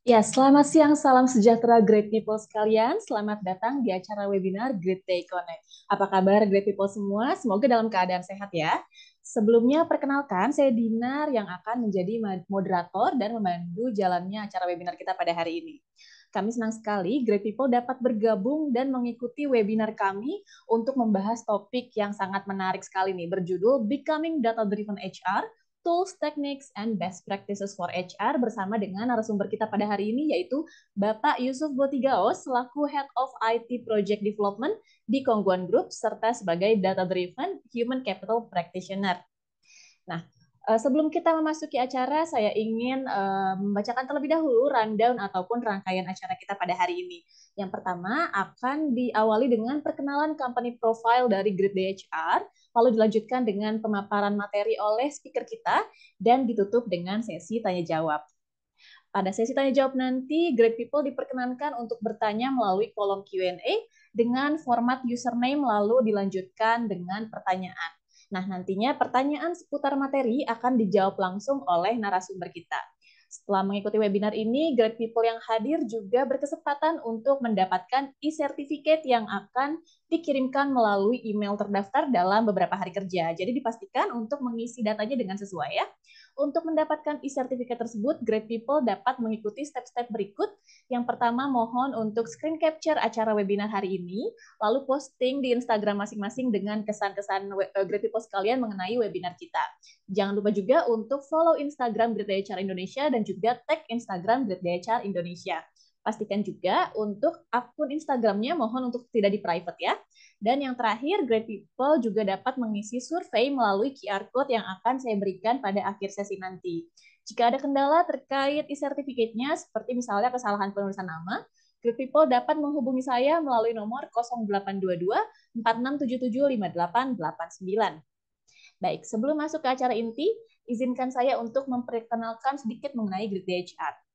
Ya, selamat siang, salam sejahtera Great People sekalian. Selamat datang di acara webinar Great Day Connect. Apa kabar Great People semua? Semoga dalam keadaan sehat ya. Sebelumnya, perkenalkan, saya Dinar yang akan menjadi moderator dan memandu jalannya acara webinar kita pada hari ini. Kami senang sekali Great People dapat bergabung dan mengikuti webinar kami untuk membahas topik yang sangat menarik sekali nih, berjudul Becoming Data Driven HR, Tools, Techniques, and Best Practices for HR bersama dengan narasumber kita pada hari ini yaitu Bapak Yusuf Botigao selaku Head of IT Project Development di Kongguan Group serta sebagai Data Driven Human Capital Practitioner. Nah, sebelum kita memasuki acara, saya ingin membacakan terlebih dahulu rundown ataupun rangkaian acara kita pada hari ini. Yang pertama akan diawali dengan perkenalan company profile dari Grid DHR, lalu dilanjutkan dengan pemaparan materi oleh speaker kita, dan ditutup dengan sesi tanya jawab. Pada sesi tanya jawab nanti, Great People diperkenankan untuk bertanya melalui kolom Q&A dengan format username lalu dilanjutkan dengan pertanyaan. Nah, nantinya pertanyaan seputar materi akan dijawab langsung oleh narasumber kita. Setelah mengikuti webinar ini, Great People yang hadir juga berkesempatan untuk mendapatkan e-certificate yang akan dikirimkan melalui email terdaftar dalam beberapa hari kerja. Jadi dipastikan untuk mengisi datanya dengan sesuai ya. Untuk mendapatkan e-certificate tersebut, Great People dapat mengikuti step-step berikut. Yang pertama, mohon untuk screen capture acara webinar hari ini, lalu posting di Instagram masing-masing dengan kesan-kesan Great People sekalian mengenai webinar kita. Jangan lupa juga untuk follow Instagram Great DHR Indonesia dan juga tag Instagram Great DHR Indonesia. Pastikan juga untuk akun Instagramnya mohon untuk tidak di private ya. Dan yang terakhir, Great People juga dapat mengisi survei melalui QR Code yang akan saya berikan pada akhir sesi nanti. Jika ada kendala terkait e-certificate-nya, seperti misalnya kesalahan penulisan nama, Great People dapat menghubungi saya melalui nomor 0822 4677 5889. Baik, sebelum masuk ke acara inti, izinkan saya untuk memperkenalkan sedikit mengenai Grid DHR.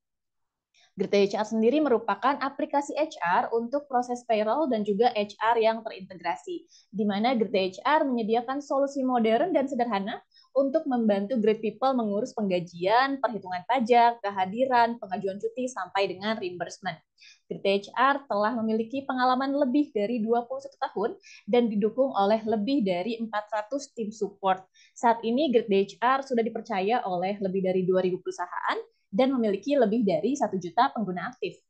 Grid DHR sendiri merupakan aplikasi HR untuk proses payroll dan juga HR yang terintegrasi, di mana Grid DHR menyediakan solusi modern dan sederhana untuk membantu Great People mengurus penggajian, perhitungan pajak, kehadiran, pengajuan cuti, sampai dengan reimbursement. Grid HR telah memiliki pengalaman lebih dari 21 tahun dan didukung oleh lebih dari 400 tim support. Saat ini Grid HR sudah dipercaya oleh lebih dari 2.000 perusahaan dan memiliki lebih dari 1 juta pengguna aktif.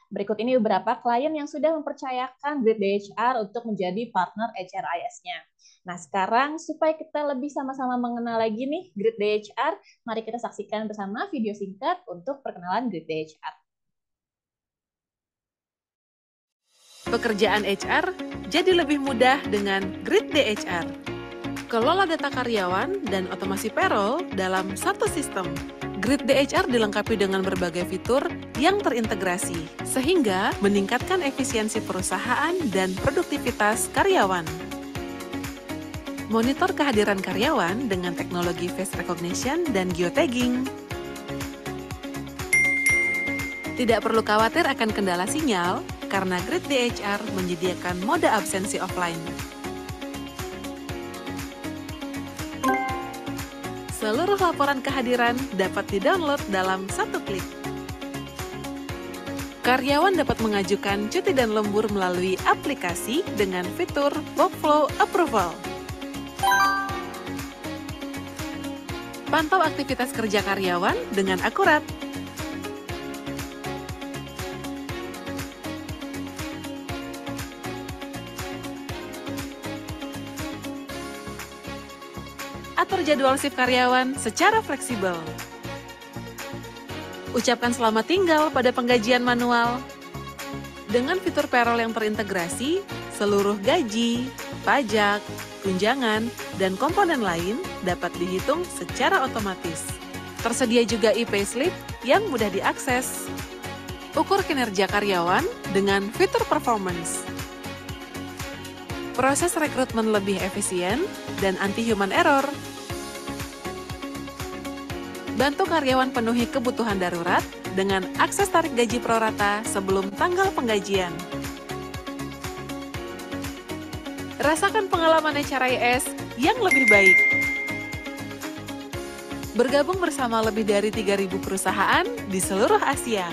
Berikut ini beberapa klien yang sudah mempercayakan Grid DHR untuk menjadi partner HRIS-nya. Nah, sekarang supaya kita lebih sama-sama mengenal lagi nih Grid DHR, mari kita saksikan bersama video singkat untuk perkenalan Grid DHR. Pekerjaan HR jadi lebih mudah dengan Grid DHR. Kelola data karyawan dan otomasi payroll dalam satu sistem. Grid DHR dilengkapi dengan berbagai fitur yang terintegrasi, sehingga meningkatkan efisiensi perusahaan dan produktivitas karyawan. Monitor kehadiran karyawan dengan teknologi face recognition dan geotagging. Tidak perlu khawatir akan kendala sinyal, karena Grid DHR menyediakan mode absensi offline. Seluruh laporan kehadiran dapat di-download dalam satu klik. Karyawan dapat mengajukan cuti dan lembur melalui aplikasi dengan fitur Workflow Approval. Pantau aktivitas kerja karyawan dengan akurat. Atur jadwal shift karyawan secara fleksibel. Ucapkan selamat tinggal pada penggajian manual. Dengan fitur payroll yang terintegrasi, seluruh gaji, pajak, tunjangan, dan komponen lain dapat dihitung secara otomatis. Tersedia juga e-payslip yang mudah diakses. Ukur kinerja karyawan dengan fitur performance. Proses rekrutmen lebih efisien dan anti-human error. Bantu karyawan penuhi kebutuhan darurat dengan akses tarik gaji prorata sebelum tanggal penggajian. Rasakan pengalaman HRIS yang lebih baik. Bergabung bersama lebih dari 3.000 perusahaan di seluruh Asia.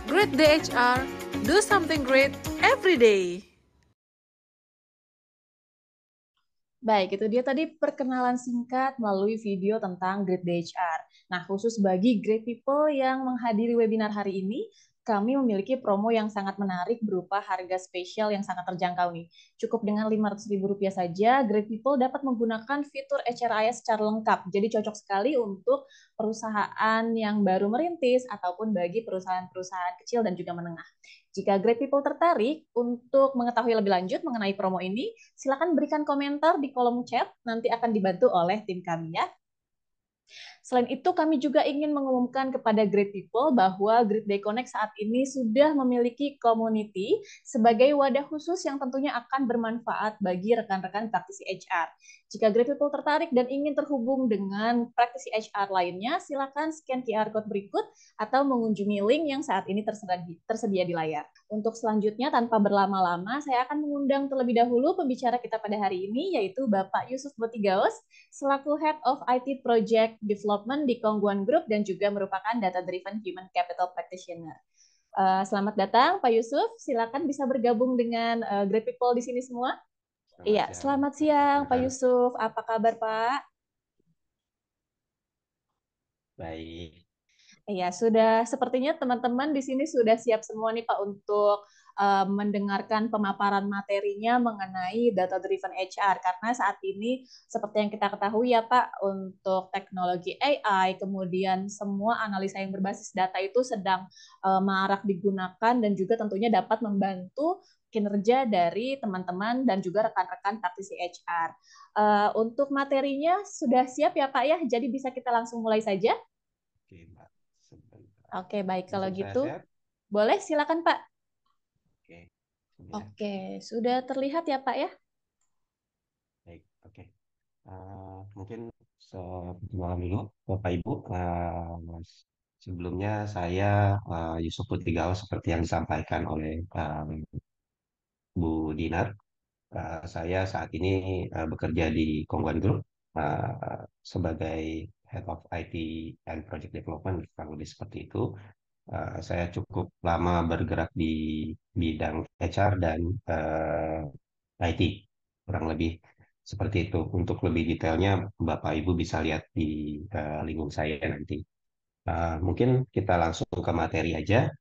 Great Day HR, do something great every day. Baik, itu dia tadi perkenalan singkat melalui video tentang Great Day HR. Nah, khusus bagi Great People yang menghadiri webinar hari ini, kami memiliki promo yang sangat menarik berupa harga spesial yang sangat terjangkau nih. Cukup dengan Rp500.000 saja, Great People dapat menggunakan fitur HRIS secara lengkap. Jadi cocok sekali untuk perusahaan yang baru merintis ataupun bagi perusahaan-perusahaan kecil dan juga menengah. Jika Great People tertarik untuk mengetahui lebih lanjut mengenai promo ini, silakan berikan komentar di kolom chat, nanti akan dibantu oleh tim kami ya. Selain itu, kami juga ingin mengumumkan kepada Great People bahwa Great Day Connect saat ini sudah memiliki community sebagai wadah khusus yang tentunya akan bermanfaat bagi rekan-rekan praktisi HR. Jika Great People tertarik dan ingin terhubung dengan praktisi HR lainnya, silakan scan QR code berikut atau mengunjungi link yang saat ini tersedia di layar. Untuk selanjutnya, tanpa berlama-lama, saya akan mengundang terlebih dahulu pembicara kita pada hari ini, yaitu Bapak Yusuf Botigaos, selaku Head of IT Project Development di Kongguan Group dan juga merupakan Data Driven Human Capital Practitioner. Selamat datang, Pak Yusuf. Silakan bisa bergabung dengan Great People di sini semua. Iya, selamat siang, Pak Yusuf. Apa kabar, Pak? Baik. Iya, sudah sepertinya teman-teman di sini sudah siap semua nih Pak untuk mendengarkan pemaparan materinya mengenai data driven HR karena saat ini seperti yang kita ketahui ya Pak untuk teknologi AI kemudian semua analisa yang berbasis data itu sedang marak digunakan dan juga tentunya dapat membantu kinerja dari teman-teman dan juga rekan-rekan praktisi HR. Untuk materinya sudah siap ya Pak ya, jadi bisa kita langsung mulai saja. Oke, Mbak. Sebentar. Oke, baik kalau Bisa gitu. sehat? Boleh, silakan Pak. Oke. Oke, sudah terlihat ya Pak ya? Baik, oke. Mungkin perkenalan dulu, Bapak Ibu. Sebelumnya saya Yusuf Putri Gaus seperti yang disampaikan oleh Bu Dinar. Saya saat ini bekerja di Kongguan Group sebagai Head of IT and Project Development, kurang lebih seperti itu. Saya cukup lama bergerak di bidang HR dan IT, kurang lebih seperti itu. Untuk lebih detailnya, Bapak Ibu bisa lihat di link saya nanti. Mungkin kita langsung ke materi aja.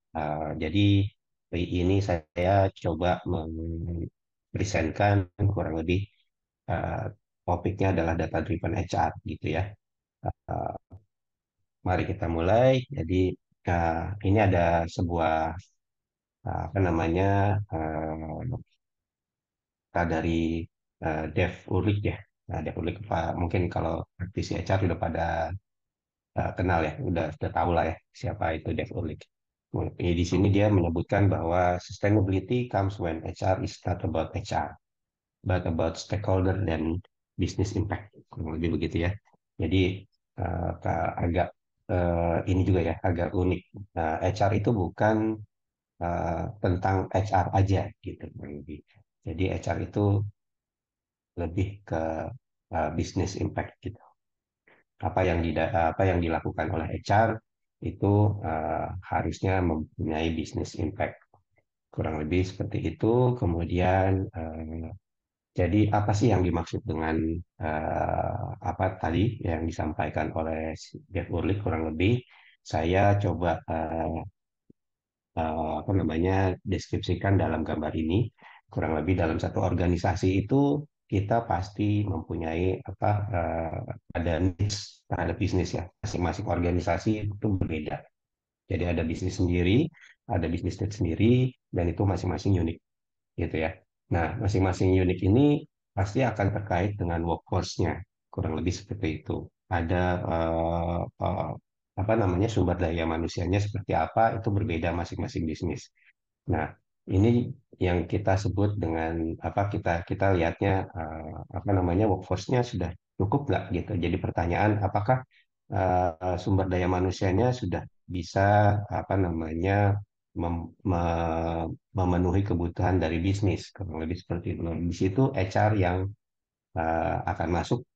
Jadi hari ini saya coba mempresentkan kurang lebih uh, topiknya adalah data driven HR gitu ya. Uh, Mari kita mulai. Jadi ini ada sebuah apa namanya kata dari Dev Ulrich ya. Nah, Dev Ulrich Pak, mungkin kalau praktisi HR sudah pada kenal ya, udah tahu lah ya siapa itu Dev Ulrich. Di sini dia menyebutkan bahwa sustainability comes when HR is not about HR, but about stakeholder dan business impact. Kurang lebih begitu ya. Jadi agak ini juga ya, agak unik. HR itu bukan tentang HR aja gitu. Kurang lebih. Jadi HR itu lebih ke business impact gitu. Apa yang dilakukan oleh HR itu harusnya mempunyai business impact. Kurang lebih seperti itu. Kemudian jadi apa sih yang dimaksud dengan apa tadi yang disampaikan oleh Jeff Urlich kurang lebih saya coba apa namanya deskripsikan dalam gambar ini. Kurang lebih dalam satu organisasi itu kita pasti mempunyai apa ada niche terhadap bisnis ya. Masing-masing organisasi itu berbeda. Jadi ada bisnis sendiri, ada bisnis need sendiri, dan itu masing-masing unik gitu ya. Nah, masing-masing unik ini pasti akan terkait dengan workforce-nya, kurang lebih seperti itu. Ada apa namanya sumber daya manusianya seperti apa itu berbeda masing-masing bisnis. Nah, ini yang kita sebut dengan apa kita lihatnya apa namanya workforce-nya sudah cukup nggak gitu. Jadi pertanyaan apakah sumber daya manusianya sudah bisa apa namanya memenuhi kebutuhan dari bisnis kurang lebih seperti itu. Nah, di situ HR yang akan masuk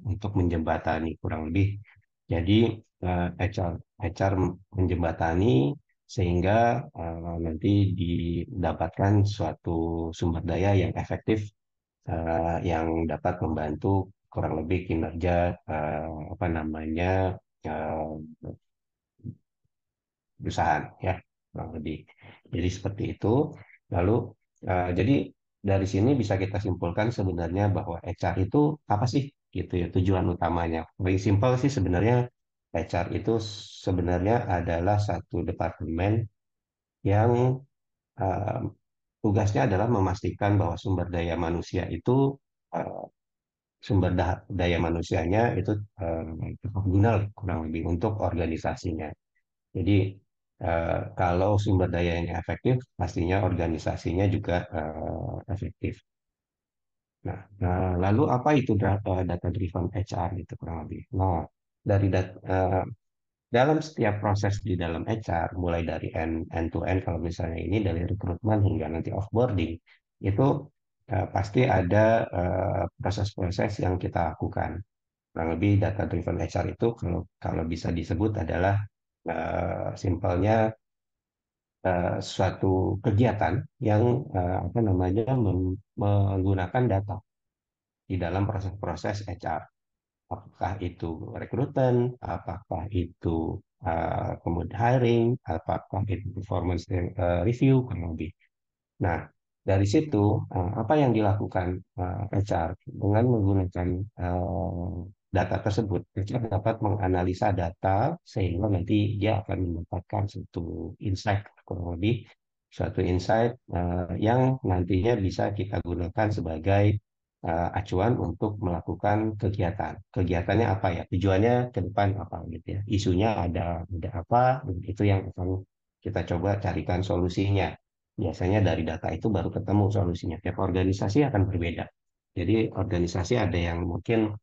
untuk menjembatani kurang lebih. Jadi HR menjembatani sehingga nanti didapatkan suatu sumber daya yang efektif yang dapat membantu kurang lebih kinerja apa namanya eh, perusahaan ya kurang lebih. Jadi seperti itu. Lalu jadi dari sini bisa kita simpulkan sebenarnya bahwa HR itu apa sih gitu ya tujuan utamanya. Paling simpel sih sebenarnya HR itu sebenarnya adalah satu departemen yang eh, tugasnya adalah memastikan bahwa sumber daya manusia itu eh, daya manusianya itu tepat guna lah, kurang lebih untuk organisasinya. Jadi kalau sumber dayanya efektif, pastinya organisasinya juga efektif. Lalu apa itu data driven HR gitu kurang lebih. Nah, dari dalam setiap proses di dalam HR, mulai dari end to end kalau misalnya ini dari rekrutmen hingga nanti offboarding, itu pasti ada proses-proses yang kita lakukan. Kurang lebih data driven HR itu kalau kalau bisa disebut adalah simpelnya suatu kegiatan yang apa namanya menggunakan data di dalam proses-proses HR. Apakah itu rekrutmen, apakah itu kemudian hiring, apakah itu performance review, kurang lebih. Nah, dari situ apa yang dilakukan HR dengan menggunakan data tersebut, HR dapat menganalisa data sehingga nanti dia akan mendapatkan suatu insight kurang lebih suatu insight yang nantinya bisa kita gunakan sebagai acuan untuk melakukan kegiatan. Kegiatannya apa ya? Tujuannya ke depan apa gitu ya? Isunya ada apa? Itu yang akan kita coba carikan solusinya. Biasanya dari data itu baru ketemu solusinya. Tiap organisasi akan berbeda. Jadi organisasi ada yang mungkin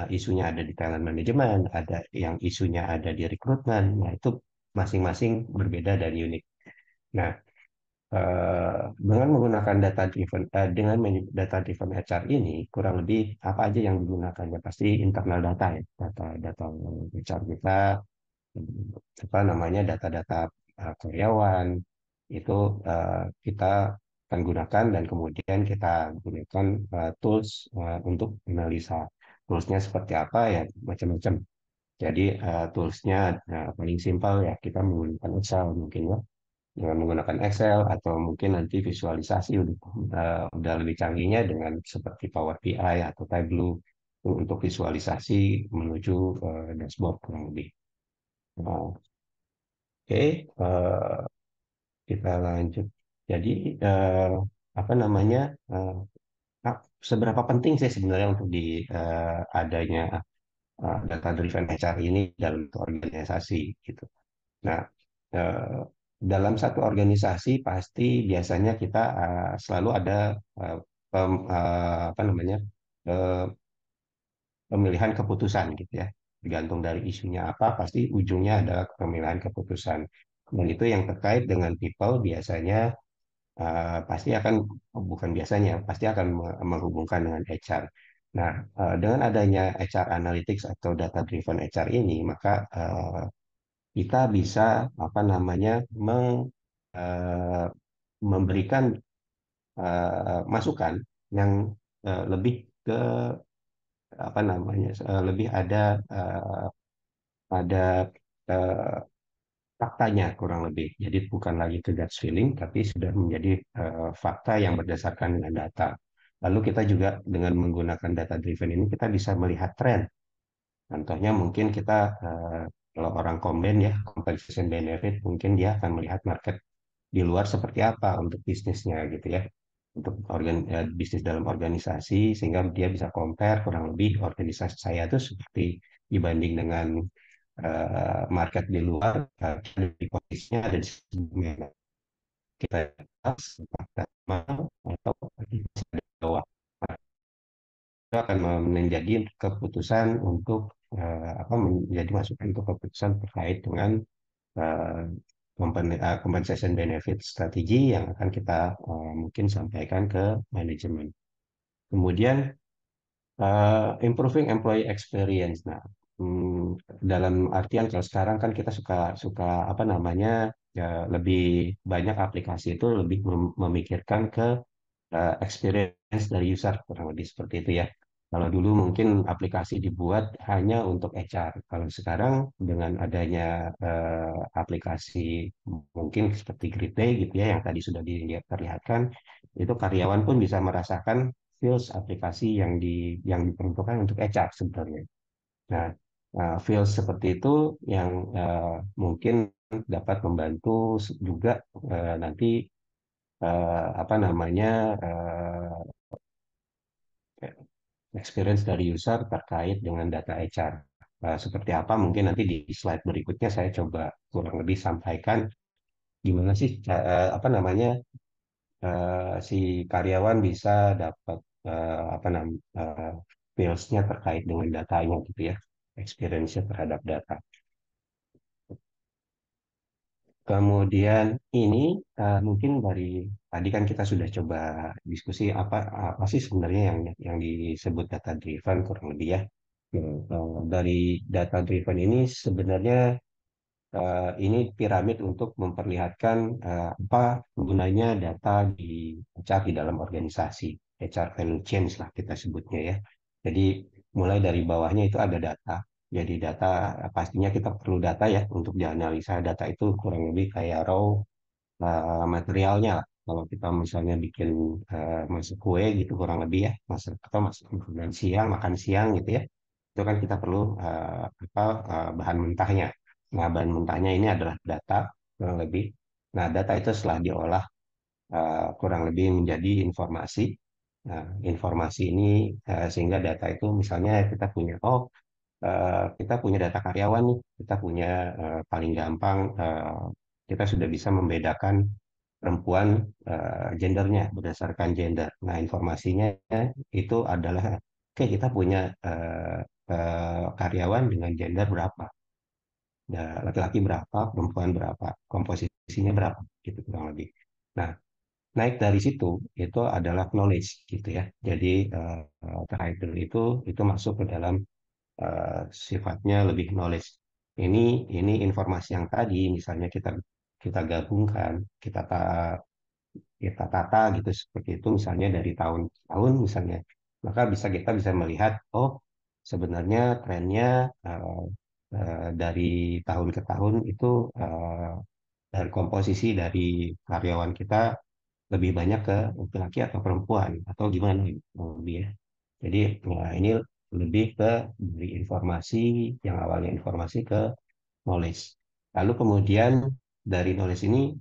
isunya ada di talent management, ada yang isunya ada di rekrutmen. Nah, itu masing-masing berbeda dan unik. Nah, dengan menggunakan data driven HR ini kurang lebih apa aja yang digunakan ya pasti internal data ya data HR kita apa namanya data-data karyawan itu kita akan gunakan dan kemudian kita gunakan tools untuk analisa. Toolsnya seperti apa ya macam-macam. Jadi toolsnya paling simpel ya kita menggunakan Excel mungkin ya dengan menggunakan Excel atau mungkin nanti visualisasi udah lebih canggihnya dengan seperti Power BI atau Tableau untuk visualisasi menuju dashboard kurang lebih. Nah, oke, kita lanjut. Jadi eh, apa namanya? eh, seberapa penting sih sebenarnya untuk di adanya data driven HR ini dalam organisasi gitu. Nah, eh, dalam satu organisasi pasti biasanya kita selalu ada apa namanya eh, pemilihan keputusan gitu ya. Tergantung dari isunya apa, pasti ujungnya adalah pemilihan keputusan. Dan itu yang terkait dengan people biasanya pasti akan bukan biasanya pasti akan menghubungkan dengan HR. Nah, dengan adanya HR analytics atau data driven HR ini, maka kita bisa apa namanya eh, memberikan masukan yang lebih ke apa namanya lebih ada eh, faktanya kurang lebih. Jadi bukan lagi ke gut feeling, tapi sudah menjadi fakta yang berdasarkan dengan data. Lalu kita juga dengan menggunakan data driven ini kita bisa melihat tren. Contohnya mungkin kita kalau orang komben ya compensation benefit mungkin dia akan melihat market di luar seperti apa untuk bisnisnya gitu ya untuk bisnis dalam organisasi sehingga dia bisa compare kurang lebih organisasi saya itu seperti dibanding dengan market di luar di posisinya ada di mana kita atas atau di bawah. Itu akan menjadi keputusan untuk apa menjadi masukan untuk keputusan terkait dengan eh, compensation benefit strategi yang akan kita mungkin sampaikan ke manajemen. Kemudian improving employee experience. Nah, dalam artian kalau sekarang kan kita suka suka apa namanya lebih banyak aplikasi itu lebih memikirkan ke experience dari user, kurang lebih seperti itu ya. Kalau dulu mungkin aplikasi dibuat hanya untuk HR. Kalau sekarang dengan adanya aplikasi mungkin seperti Grid Day gitu ya, yang tadi sudah diperlihatkan, itu karyawan pun bisa merasakan feels aplikasi yang diperuntukkan untuk HR sebenarnya. Nah, feels seperti itu yang mungkin dapat membantu juga nanti apa namanya experience dari user terkait dengan data HR. Seperti apa mungkin nanti di slide berikutnya saya coba kurang lebih sampaikan gimana sih apa namanya si karyawan bisa dapat apa feels-nya terkait dengan datanya gitu ya, experience-nya terhadap data. Kemudian ini mungkin dari tadi kan kita sudah coba diskusi apa sih sebenarnya yang disebut data driven kurang lebih ya. Dari data driven ini sebenarnya ini piramid untuk memperlihatkan apa gunanya data di HR di dalam organisasi, HR value change lah kita sebutnya ya. Jadi mulai dari bawahnya itu ada data. Jadi data pastinya kita perlu data ya untuk dianalisa. Data itu kurang lebih kayak raw materialnya lah. Kalau kita misalnya bikin masak kue gitu kurang lebih ya, makan siang gitu ya, itu kan kita perlu apa bahan mentahnya. Nah, bahan mentahnya ini adalah data kurang lebih. Nah, data itu setelah diolah kurang lebih menjadi informasi. Nah, informasi ini sehingga data itu misalnya kita punya data karyawan nih, kita punya paling gampang kita sudah bisa membedakan perempuan gendernya berdasarkan gender. Nah, informasinya itu adalah oke kita punya karyawan dengan gender berapa, ya, laki-laki berapa, perempuan berapa, komposisinya berapa, gitu kurang lebih. Nah, naik dari situ itu adalah knowledge gitu ya. Jadi terkait dulu itu masuk ke dalam sifatnya lebih knowledge. Ini informasi yang tadi misalnya kita kita gabungkan, kita tata gitu seperti itu misalnya dari tahun ke tahun misalnya, maka kita bisa melihat oh sebenarnya trennya dari tahun ke tahun itu dari komposisi dari karyawan kita lebih banyak ke laki-laki atau perempuan atau gimana lebih ya. Jadi ini lebih ke dari informasi yang awalnya informasi ke knowledge. Lalu kemudian dari knowledge ini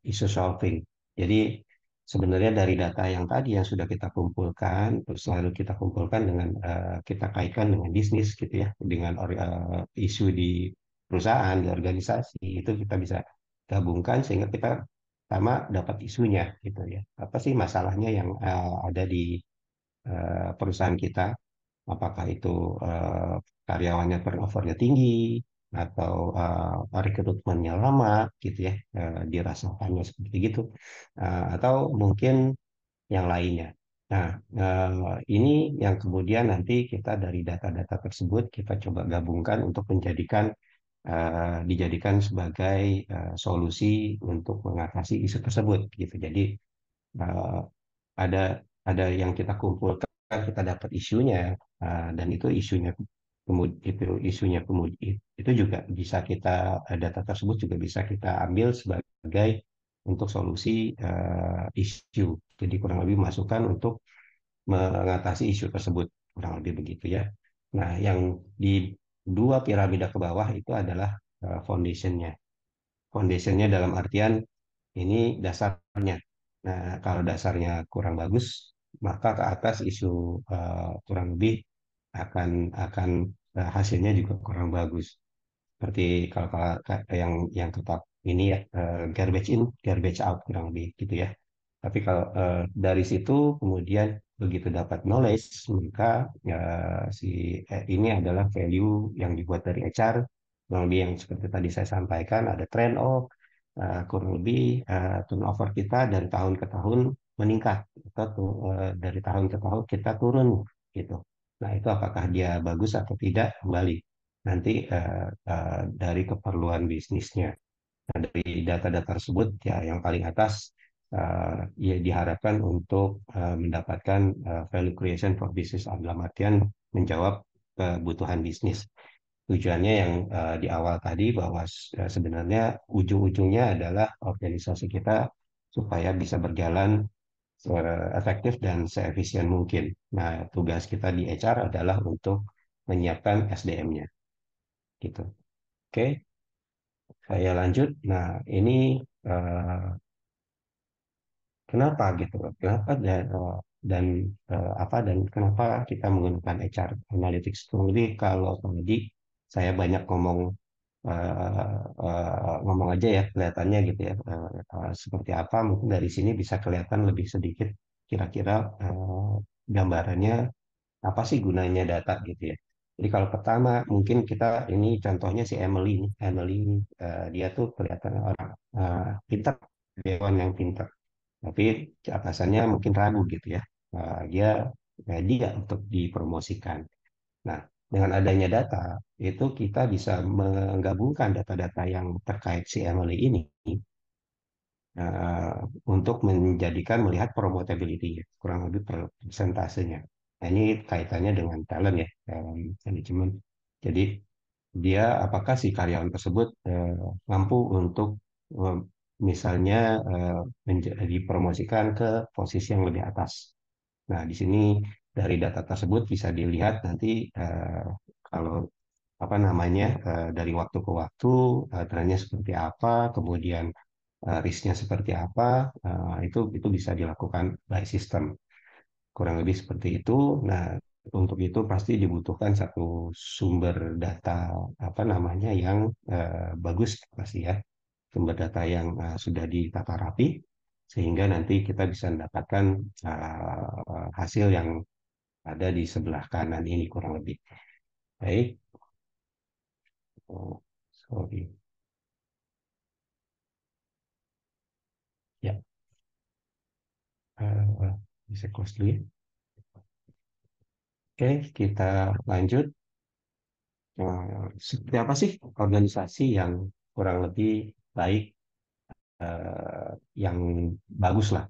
issue solving. Jadi sebenarnya dari data yang tadi yang sudah kita kumpulkan, terus lalu kita kumpulkan dengan kita kaitkan dengan bisnis gitu ya, dengan isu di perusahaan, di organisasi, itu kita bisa gabungkan sehingga kita sama dapat isunya gitu ya. Apa sih masalahnya yang ada di perusahaan kita? Apakah itu eh, karyawannya turnovernya tinggi atau rekrutmennya lama gitu ya, dirasakannya seperti gitu. Atau mungkin yang lainnya. Nah, ini yang kemudian nanti kita dari data-data tersebut kita coba gabungkan untuk dijadikan sebagai solusi untuk mengatasi isu tersebut gitu. Jadi eh, ada ada yang kita kumpulkan, kita dapat isunya, dan itu itu juga bisa data tersebut juga bisa kita ambil sebagai untuk solusi isu. Jadi kurang lebih masukan untuk mengatasi isu tersebut, kurang lebih begitu ya. Nah, yang di dua piramida ke bawah itu adalah foundationnya. Foundationnya dalam artian ini dasarnya. Nah, kalau dasarnya kurang bagus, maka ke atas isu kurang lebih akan hasilnya juga kurang bagus. Seperti kalau yang tetap ini ya garbage in, garbage out kurang lebih gitu ya. Tapi kalau dari situ kemudian begitu dapat knowledge, maka si ini adalah value yang dibuat dari HR. Kurang lebih yang seperti tadi saya sampaikan, ada trend kurang lebih turnover kita dari tahun ke tahun meningkat atau dari tahun ke tahun kita turun gitu. Nah, itu apakah dia bagus atau tidak kembali nanti dari keperluan bisnisnya. Nah, dari data-data tersebut ya yang paling atas ya diharapkan untuk mendapatkan value creation for business dalam artian menjawab kebutuhan bisnis. Tujuannya yang di awal tadi bahwa sebenarnya ujung-ujungnya adalah organisasi kita supaya bisa berjalan efektif dan seefisien mungkin. Nah, tugas kita di HR adalah untuk menyiapkan SDM-nya, gitu. Oke, saya lanjut. Nah, ini eh, kenapa gitu? Kenapa dan apa dan kenapa kita menggunakan HR Analytics? Lebih kalau tadi saya banyak ngomong aja ya kelihatannya gitu ya seperti apa mungkin dari sini bisa kelihatan lebih sedikit kira-kira gambarannya apa sih gunanya data gitu ya. Jadi kalau pertama mungkin kita ini contohnya si Emily nih. Emily dia tuh kelihatan orang pintar, dewan yang pintar, tapi atasannya mungkin ragu gitu ya. Dia untuk dipromosikan. Nah, dengan adanya data, itu kita bisa menggabungkan data-data yang terkait si Emily ini eh, untuk menjadikan melihat promotability-nya, kurang lebih persentasenya. Nah, ini kaitannya dengan talent ya, manajemen. Jadi, dia apakah si karyawan tersebut mampu untuk eh, misalnya dipromosikan ke posisi yang lebih atas. Nah, di sini dari data tersebut bisa dilihat nanti kalau apa namanya dari waktu ke waktu trennya seperti apa, kemudian risknya seperti apa, itu bisa dilakukan by system. Kurang lebih seperti itu. Nah, untuk itu pasti dibutuhkan satu sumber data apa namanya yang bagus pasti ya, sumber data yang sudah ditata rapi sehingga nanti kita bisa mendapatkan hasil yang ada di sebelah kanan ini kurang lebih. Baik. Oh, sorry. Ya, bisa close dulu ya. Oke, kita lanjut. Seperti apa sih organisasi yang kurang lebih baik, eh, yang bagus lah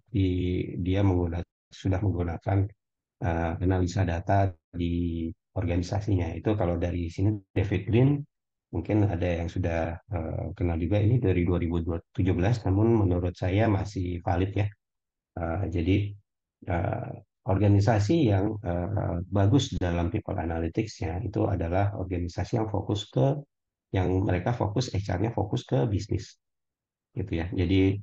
dia sudah menggunakan analisa data di organisasinya. Itu kalau dari sini David Green mungkin ada yang sudah kenal juga ini dari 2017, namun menurut saya masih valid ya. Jadi eh, organisasi yang bagus dalam people analytics-nya itu adalah organisasi yang mereka fokus HR-nya fokus ke bisnis gitu ya. Jadi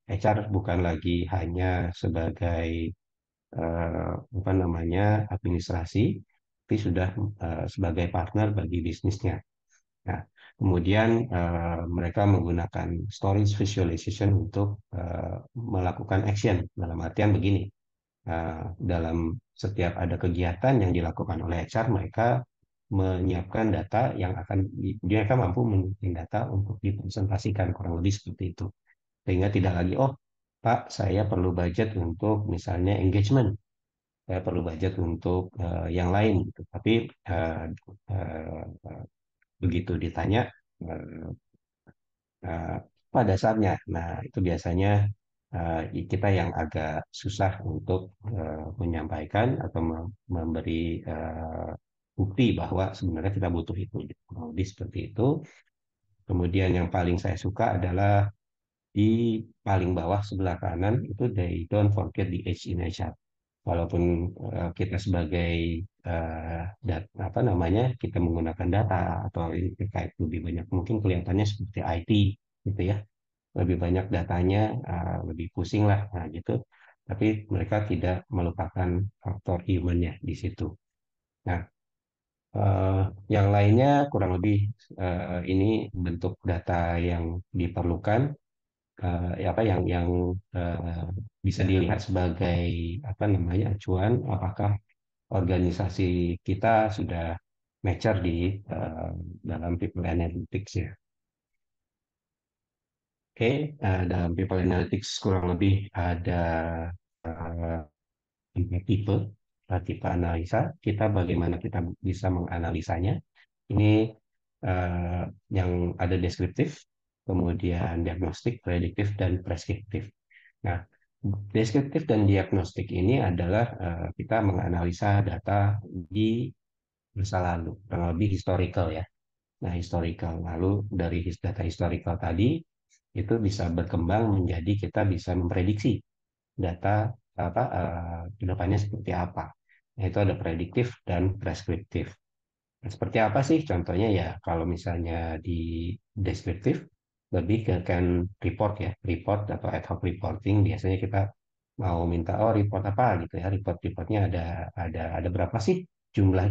HR bukan lagi hanya sebagai apa namanya administrasi, tapi sudah sebagai partner bagi bisnisnya. Nah, kemudian mereka menggunakan stories visualization untuk melakukan action. Dalam artian begini, dalam setiap ada kegiatan yang dilakukan oleh HR, mereka menyiapkan data yang mereka mampu menyiapkan data untuk dipresentasikan kurang lebih seperti itu. Sehingga tidak lagi, oh Pak, saya perlu budget untuk misalnya engagement, saya perlu budget untuk yang lain gitu. Tapi uh, uh, begitu ditanya eh, eh, apa dasarnya, nah itu biasanya kita yang agak susah untuk menyampaikan atau memberi bukti bahwa sebenarnya kita butuh itu. Kurang lebih seperti itu. Kemudian yang paling saya suka adalah di paling bawah sebelah kanan itu they don't forget the age in HR. Walaupun kita sebagai apa namanya kita menggunakan data atau ini terkait lebih banyak mungkin kelihatannya seperti IT gitu ya, lebih banyak datanya, lebih pusing lah nah gitu. Tapi mereka tidak melupakan faktor humannya di situ. Nah, eh, yang lainnya kurang lebih ini bentuk data yang diperlukan, ya apa yang eh, bisa dilihat sebagai apa namanya acuan apakah organisasi kita sudah mature di eh, dalam people analytics ya. Oke, dalam people analytics kurang lebih ada eh, tiga tipe, tipe analisa. Kita bagaimana kita bisa menganalisanya. Ini eh, yang ada deskriptif. kemudian diagnostik, prediktif, dan preskriptif. Nah, deskriptif dan diagnostik ini adalah kita menganalisa data di masa lalu, kurang lebih historical ya. Nah, historical. Lalu dari data historical tadi itu bisa berkembang menjadi kita bisa memprediksi data apa kedepannya seperti apa. Nah, itu ada prediktif dan preskriptif. Nah, seperti apa sih contohnya ya? Kalau misalnya di deskriptif lebih ke kan report ya, report atau ad hoc reporting. Biasanya kita mau minta report apa gitu ya. Reportnya ada berapa sih jumlah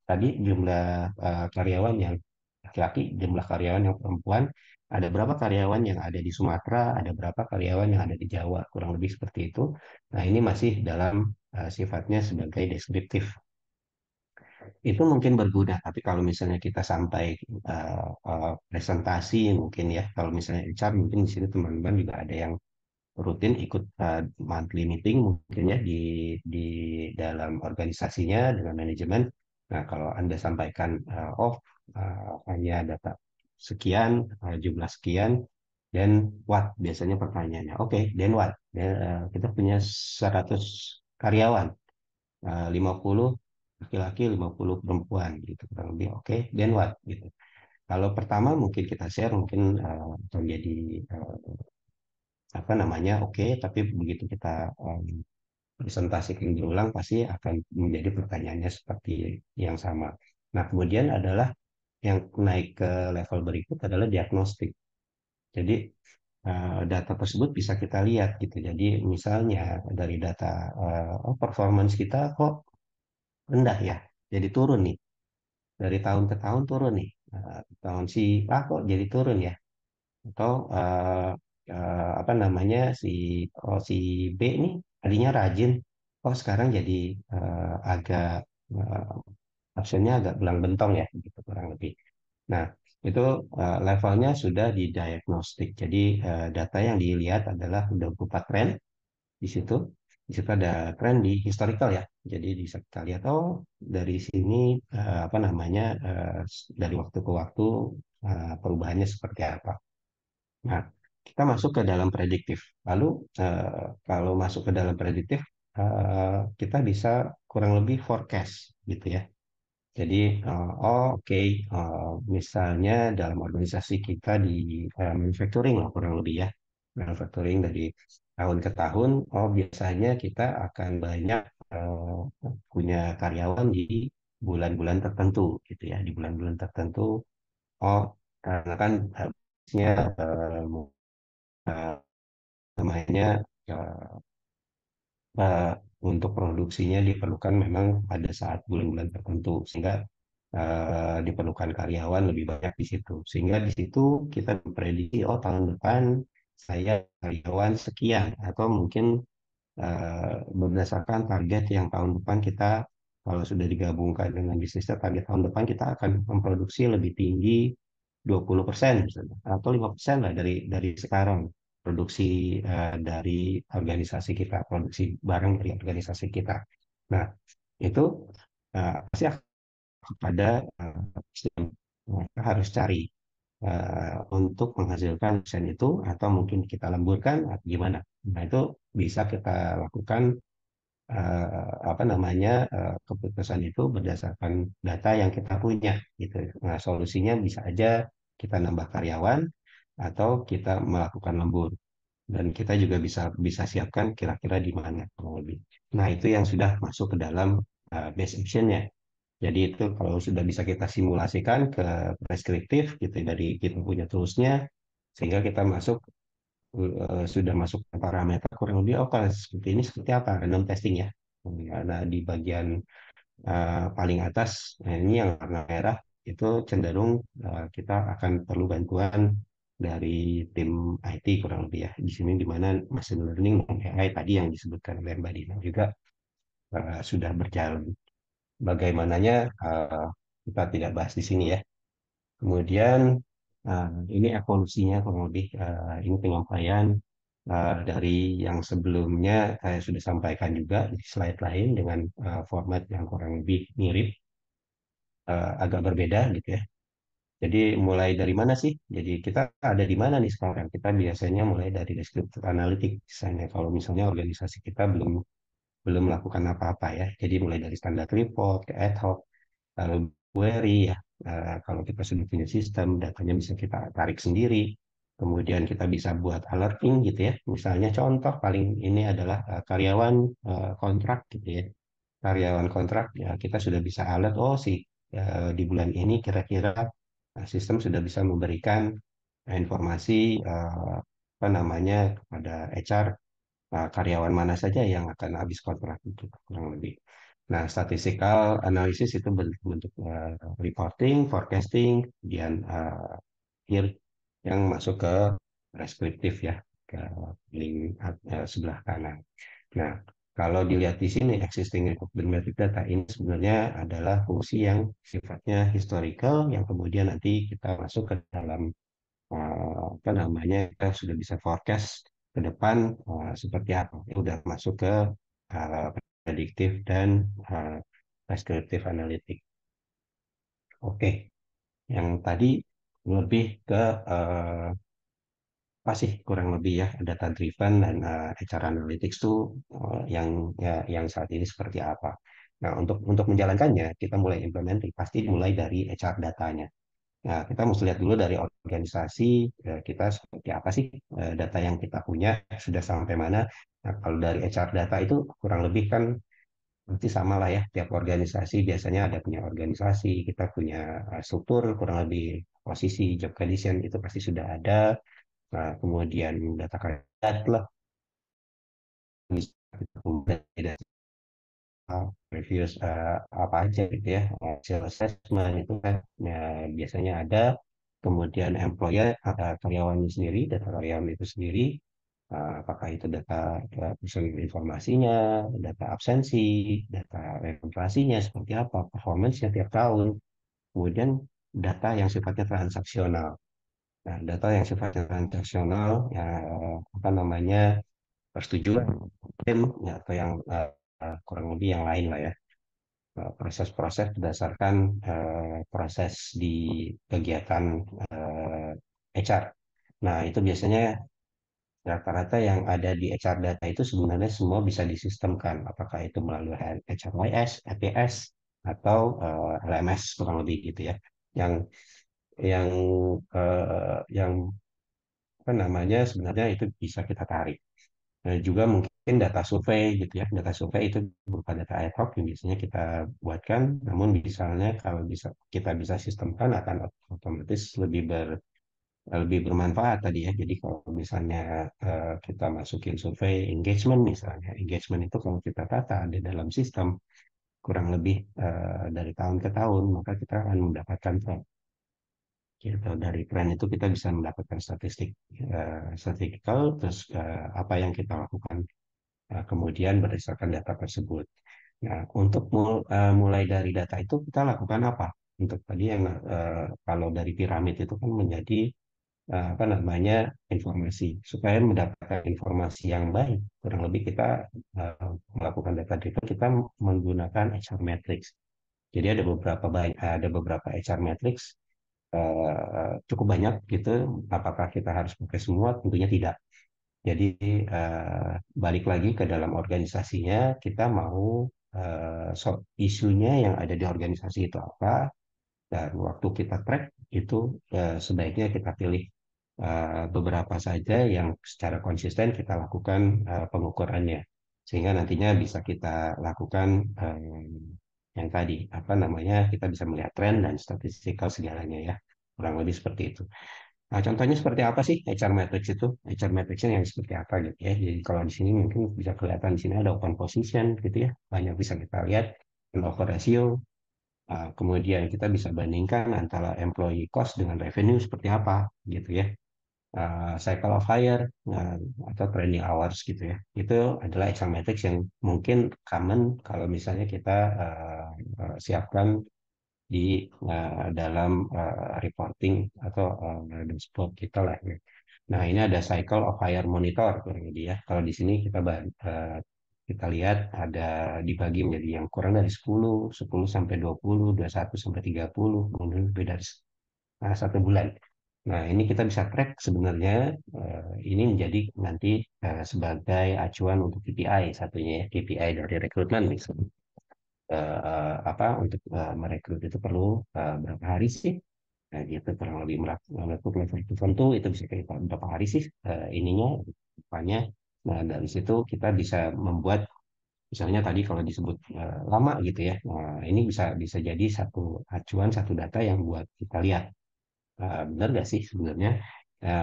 tadi jumlah karyawan yang laki-laki, jumlah karyawan yang perempuan, ada berapa karyawan yang ada di Sumatera, ada berapa karyawan yang ada di Jawa, kurang lebih seperti itu. Nah, ini masih dalam sifatnya sebagai deskriptif. Itu mungkin berguna, tapi kalau misalnya kita sampai presentasi mungkin ya, kalau misalnya HR mungkin di sini teman-teman juga ada yang rutin ikut monthly meeting mungkin ya di dalam organisasinya dengan manajemen. Nah, kalau Anda sampaikan hanya data sekian, jumlah sekian, dan what biasanya pertanyaannya. Oke, then what? Kita punya 100 karyawan, 50 laki-laki, 50 perempuan gitu kurang lebih. Oke, then what gitu. Kalau pertama mungkin kita share mungkin akan jadi apa namanya oke, tapi begitu kita presentasikan berulang pasti akan menjadi pertanyaannya seperti yang sama. Nah, kemudian adalah yang naik ke level berikut adalah diagnostik. Jadi data tersebut bisa kita lihat gitu. Jadi misalnya dari data performance kita kok rendah ya, jadi turun nih. Dari tahun ke tahun turun nih. Tahun si A kok jadi turun ya. Atau apa namanya si B nih tadinya rajin, oh sekarang jadi agak uh, absennya agak belang bentong ya, gitu kurang lebih. Nah, itu levelnya sudah di diagnostik. Jadi data yang dilihat adalah udah berupa tren di situ. Di situ ada tren di historical ya. Jadi bisa kita lihat oh dari sini apa namanya dari waktu ke waktu perubahannya seperti apa. Nah, kita masuk ke dalam prediktif. Lalu kalau masuk ke dalam prediktif kita bisa kurang lebih forecast gitu ya. Jadi, oke, misalnya dalam organisasi kita di manufacturing lah kurang lebih ya, manufacturing dari tahun ke tahun, oh biasanya kita akan banyak punya karyawan di bulan-bulan tertentu gitu ya, di bulan-bulan tertentu, oh karena kan habisnya namanya eh, eh, untuk produksinya diperlukan memang pada saat bulan-bulan tertentu sehingga diperlukan karyawan lebih banyak di situ sehingga di situ kita memprediksi oh tahun depan saya karyawan sekian atau mungkin berdasarkan target yang tahun depan kita kalau sudah digabungkan dengan bisnisnya target tahun depan kita akan memproduksi lebih tinggi 20% misalnya, atau 5% lah dari sekarang produksi dari organisasi kita, produksi barang dari organisasi kita. Nah, itu pasti akan kepada sistem. Kita harus cari untuk menghasilkan desain itu atau mungkin kita lemburkan atau gimana. Nah, itu bisa kita lakukan apa namanya keputusan itu berdasarkan data yang kita punya gitu. Nah, solusinya bisa aja kita nambah karyawan atau kita melakukan lembur dan kita juga bisa bisa siapkan kira-kira di mana kurang lebih. Nah, itu yang sudah masuk ke dalam base action-nya. Jadi itu kalau sudah bisa kita simulasikan ke preskriptif gitu dari kita punya tools-nya sehingga kita masuk sudah masuk ke parameter kurang lebih oh kalau seperti ini seperti apa random testing ya. Nah, di bagian paling atas, nah ini yang warna merah itu cenderung kita akan perlu bantuan dari tim IT kurang lebih ya. Di sini di mana machine learning dan AI tadi yang disebutkan oleh Mbak Dina juga sudah berjalan. Bagaimananya kita tidak bahas di sini ya. Kemudian ini evolusinya kurang lebih ini penyampaian dari yang sebelumnya saya sudah sampaikan juga di slide lain dengan format yang kurang lebih mirip agak berbeda gitu ya. Jadi mulai dari mana sih? Jadi kita ada di mana nih sekarang? Kita biasanya mulai dari deskriptif analitik misalnya. Kalau misalnya organisasi kita belum belum melakukan apa-apa ya. Jadi mulai dari standar report ke ad hoc, lalu query ya. Kalau kita sudah punya sistem, datanya bisa kita tarik sendiri. Kemudian kita bisa buat alerting gitu ya. Misalnya contoh paling ini adalah karyawan kontrak gitu ya. Karyawan kontrak ya kita sudah bisa alert, oh sih di bulan ini kira-kira sistem sudah bisa memberikan informasi apa namanya kepada HR karyawan mana saja yang akan habis kontrak itu kurang lebih. Nah, statistical analysis itu bentuk reporting, forecasting, kemudian here yang masuk ke preskriptif ya, ke link sebelah kanan. Nah, kalau dilihat di sini existing problematic data ini sebenarnya adalah fungsi yang sifatnya historical yang kemudian nanti kita masuk ke dalam apa namanya kita sudah bisa forecast ke depan seperti apa. Ya, udah masuk ke uh, prediktif dan uh, prescriptive analytic. Oke, yang tadi lebih ke apa sih kurang lebih ya data driven dan HR analytics tuh yang yang saat ini seperti apa. Nah, untuk menjalankannya kita mulai implementing pasti mulai dari HR datanya. Nah, kita mesti lihat dulu dari organisasi kita seperti apa sih data yang kita punya sudah sampai mana. Nah, kalau dari HR data itu kurang lebih kan nanti sama lah ya. Tiap organisasi biasanya ada punya organisasi, kita punya struktur kurang lebih posisi job condition itu pasti sudah ada. Nah, kemudian data kandidat lah, kemudian tidak previous apa aja gitu ya, hasil assessment itu kan ya, biasanya ada. Kemudian employer, karyawan sendiri, data karyawan itu sendiri, apakah itu data personal informasinya, data absensi, data regenerasinya seperti apa, performance-nya tiap tahun. Kemudian data yang sifatnya transaksional. Nah, data yang sifatnya transaksional, ya, apa namanya, persetujuan tim ya, atau yang kurang lebih yang lain lah ya. Proses-proses berdasarkan proses di kegiatan HR. Nah, itu biasanya rata-rata yang ada di HR data itu sebenarnya semua bisa disistemkan, apakah itu melalui HRIS, APS, atau LMS kurang lebih gitu ya. Yang yang yang apa namanya sebenarnya itu bisa kita tarik. Nah, juga mungkin data survei gitu ya. Data survei itu berupa data ad hoc yang biasanya kita buatkan, namun misalnya kalau bisa kita bisa sistemkan akan otomatis lebih bermanfaat tadi ya. Jadi kalau misalnya kita masukin survei engagement misalnya, engagement itu kalau kita tata di dalam sistem kurang lebih dari tahun ke tahun, maka kita akan mendapatkan tren. Gitu. Dari tren itu kita bisa mendapatkan statistikal, terus apa yang kita lakukan kemudian berdasarkan data tersebut. Nah, untuk mulai dari data itu kita lakukan apa? Untuk tadi yang kalau dari piramid itu kan menjadi apa namanya informasi. Supaya mendapatkan informasi yang baik, kurang lebih kita melakukan data driven, kita menggunakan HR matrix. Jadi ada beberapa HR matrix cukup banyak gitu. Apakah kita harus pakai semua? Tentunya tidak. Jadi balik lagi ke dalam organisasinya, kita mau isunya yang ada di organisasi itu apa, dan waktu kita track itu sebaiknya kita pilih beberapa saja yang secara konsisten kita lakukan pengukurannya, sehingga nantinya bisa kita lakukan yang tadi apa namanya kita bisa melihat tren dan statistikal segalanya ya, kurang lebih seperti itu. Nah, contohnya seperti apa sih HR matrix itu? HR matrixnya yang seperti apa gitu ya. Jadi kalau di sini mungkin bisa kelihatan di sini ada open position gitu ya. Banyak bisa kita lihat turnover ratio. Kemudian kita bisa bandingkan antara employee cost dengan revenue seperti apa gitu ya. Cycle of hire atau training hours gitu ya. Itu adalah HR matrix yang mungkin common kalau misalnya kita siapkan di dalam reporting atau dashboard kita lah. Ya. Nah, ini ada cycle of hire monitor kurang lebih ya. Kalau di sini kita lihat ada dibagi menjadi yang kurang dari 10, 10 sampai 20, 21 sampai 30, kemudian lebih dari satu bulan. Nah, ini kita bisa track sebenarnya ini menjadi nanti sebagai acuan untuk KPI satunya ya, KPI dari rekrutmen misalnya. Apa untuk merekrut itu perlu berapa hari sih? Nah, gitu kurang lebih merekrut level tertentu itu bisa kayak berapa hari sih ininya, depannya. Nah, dari situ kita bisa membuat misalnya tadi kalau disebut lama gitu ya. Nah, ini bisa bisa jadi satu acuan, satu data yang buat kita lihat benar nggak sih sebenarnya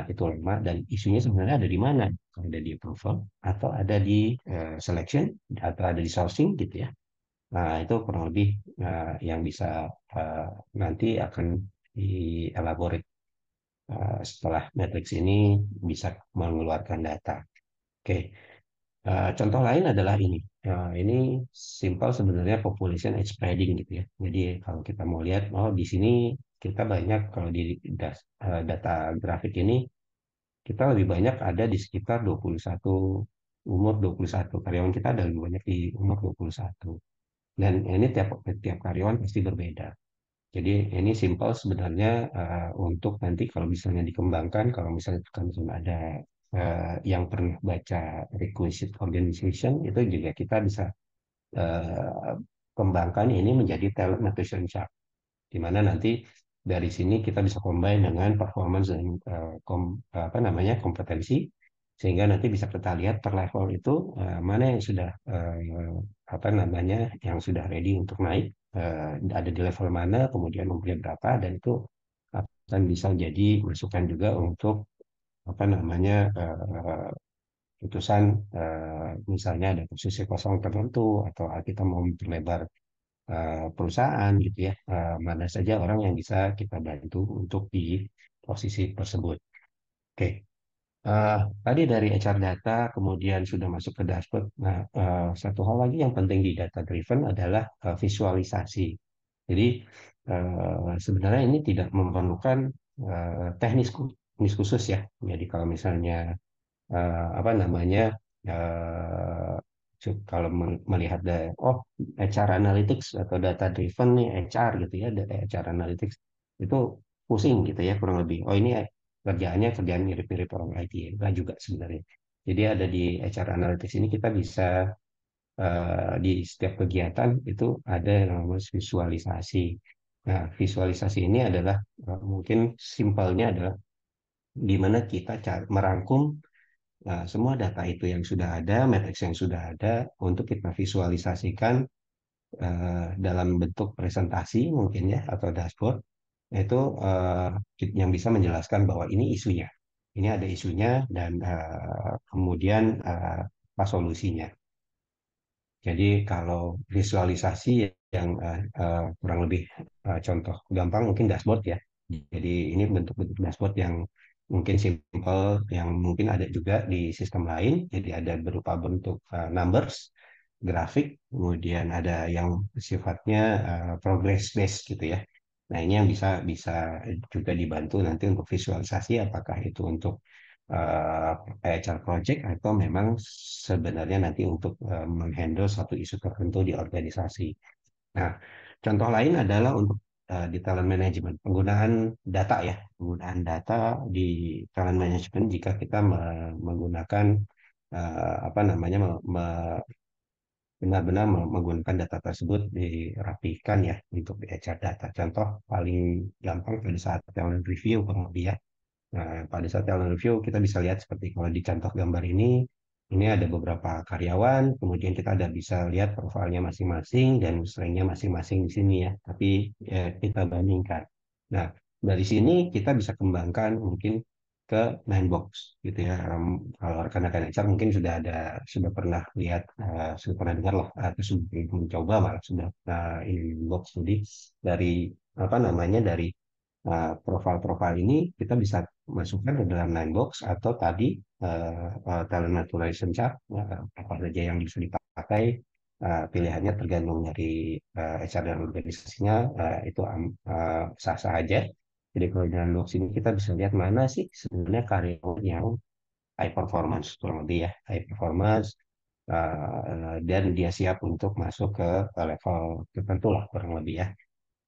itu lama dan isunya sebenarnya ada di mana? Ada di approval atau ada di selection atau ada di sourcing gitu ya. Nah, itu kurang lebih yang bisa uh, nanti akan dielaborate setelah matrix ini bisa mengeluarkan data. Oke, contoh lain adalah ini. Ini simpel sebenarnya population age spreading gitu ya. Jadi kalau kita mau lihat, oh di sini kita banyak kalau di data grafik ini kita lebih banyak ada di sekitar 21 umur 21 karyawan kita ada lebih banyak di umur 21. Dan ini tiap tiap karyawan pasti berbeda. Jadi ini simpel sebenarnya untuk nanti kalau misalnya dikembangkan, kalau misalnya kan ada yang pernah baca requisite organization itu juga kita bisa eh, kembangkan ini menjadi talent acquisition chart, di mana nanti dari sini kita bisa combine dengan performance dan apa namanya kompetensi, sehingga nanti bisa kita lihat per level itu mana yang sudah apa namanya yang sudah ready untuk naik, ada di level mana, kemudian umurnya berapa, dan itu akan bisa jadi masukan juga untuk apa namanya putusan misalnya ada posisi kosong tertentu atau kita mau memperlebar perusahaan gitu ya, mana saja orang yang bisa kita bantu untuk di posisi tersebut. Oke, tadi dari HR data kemudian sudah masuk ke dashboard. Nah, satu hal lagi yang penting di data driven adalah visualisasi. Jadi sebenarnya ini tidak memerlukan teknis khusus ya. Jadi kalau misalnya apa namanya eh, kalau melihat oh HR analytics atau data driven nih HR gitu ya, dari HR analytics itu pusing gitu ya kurang lebih. Oh ini kerjaannya kerjaan mirip-mirip orang IT ya. Enggak juga sebenarnya. Jadi ada di HR analytics ini kita bisa di setiap kegiatan itu ada yang namanya visualisasi. Nah, visualisasi ini adalah mungkin simpelnya adalah di mana kita merangkum semua data itu yang sudah ada, matriks yang sudah ada, untuk kita visualisasikan dalam bentuk presentasi mungkin ya, atau dashboard, itu yang bisa menjelaskan bahwa ini isunya. Ini ada isunya dan kemudian apa solusinya. Jadi kalau visualisasi yang kurang lebih contoh gampang mungkin dashboard ya. Jadi ini bentuk-bentuk dashboard yang mungkin simple, yang mungkin ada juga di sistem lain. Jadi ada berupa bentuk numbers, grafik, kemudian ada yang sifatnya progress based gitu ya. Nah ini yang bisa bisa juga dibantu nanti untuk visualisasi apakah itu untuk HR project atau memang sebenarnya nanti untuk menghandle satu isu tertentu di organisasi. Nah, contoh lain adalah untuk di talent management, penggunaan data ya, penggunaan data di talent management jika kita menggunakan apa namanya benar-benar menggunakan data tersebut dirapikan ya untuk di HR data. Contoh paling gampang pada saat talent review kurang lebih ya. Nah, pada saat talent review kita bisa lihat seperti kalau di contoh gambar ini ada beberapa karyawan, kemudian kita ada bisa lihat profilnya masing-masing dan strength-nya masing-masing di sini ya. Tapi kita bandingkan. Nah, dari sini kita bisa kembangkan mungkin ke nine box gitu ya. Kalau rekan-rekan HR mungkin sudah pernah lihat, sudah pernah dengar loh, atau sudah mencoba malah sudah ini box. Jadi dari apa namanya dari profil-profil ini kita bisa masukkan ke dalam nine box atau tadi talent maturation chart, apa saja yang bisa dipakai, pilihannya tergantung dari HR dan organisasinya, itu sah-sah aja. Jadi kalau di nine box ini kita bisa lihat mana sih sebenarnya karyawan yang high performance kurang lebih ya, high performance dan dia siap untuk masuk ke level tertentu lah kurang lebih ya.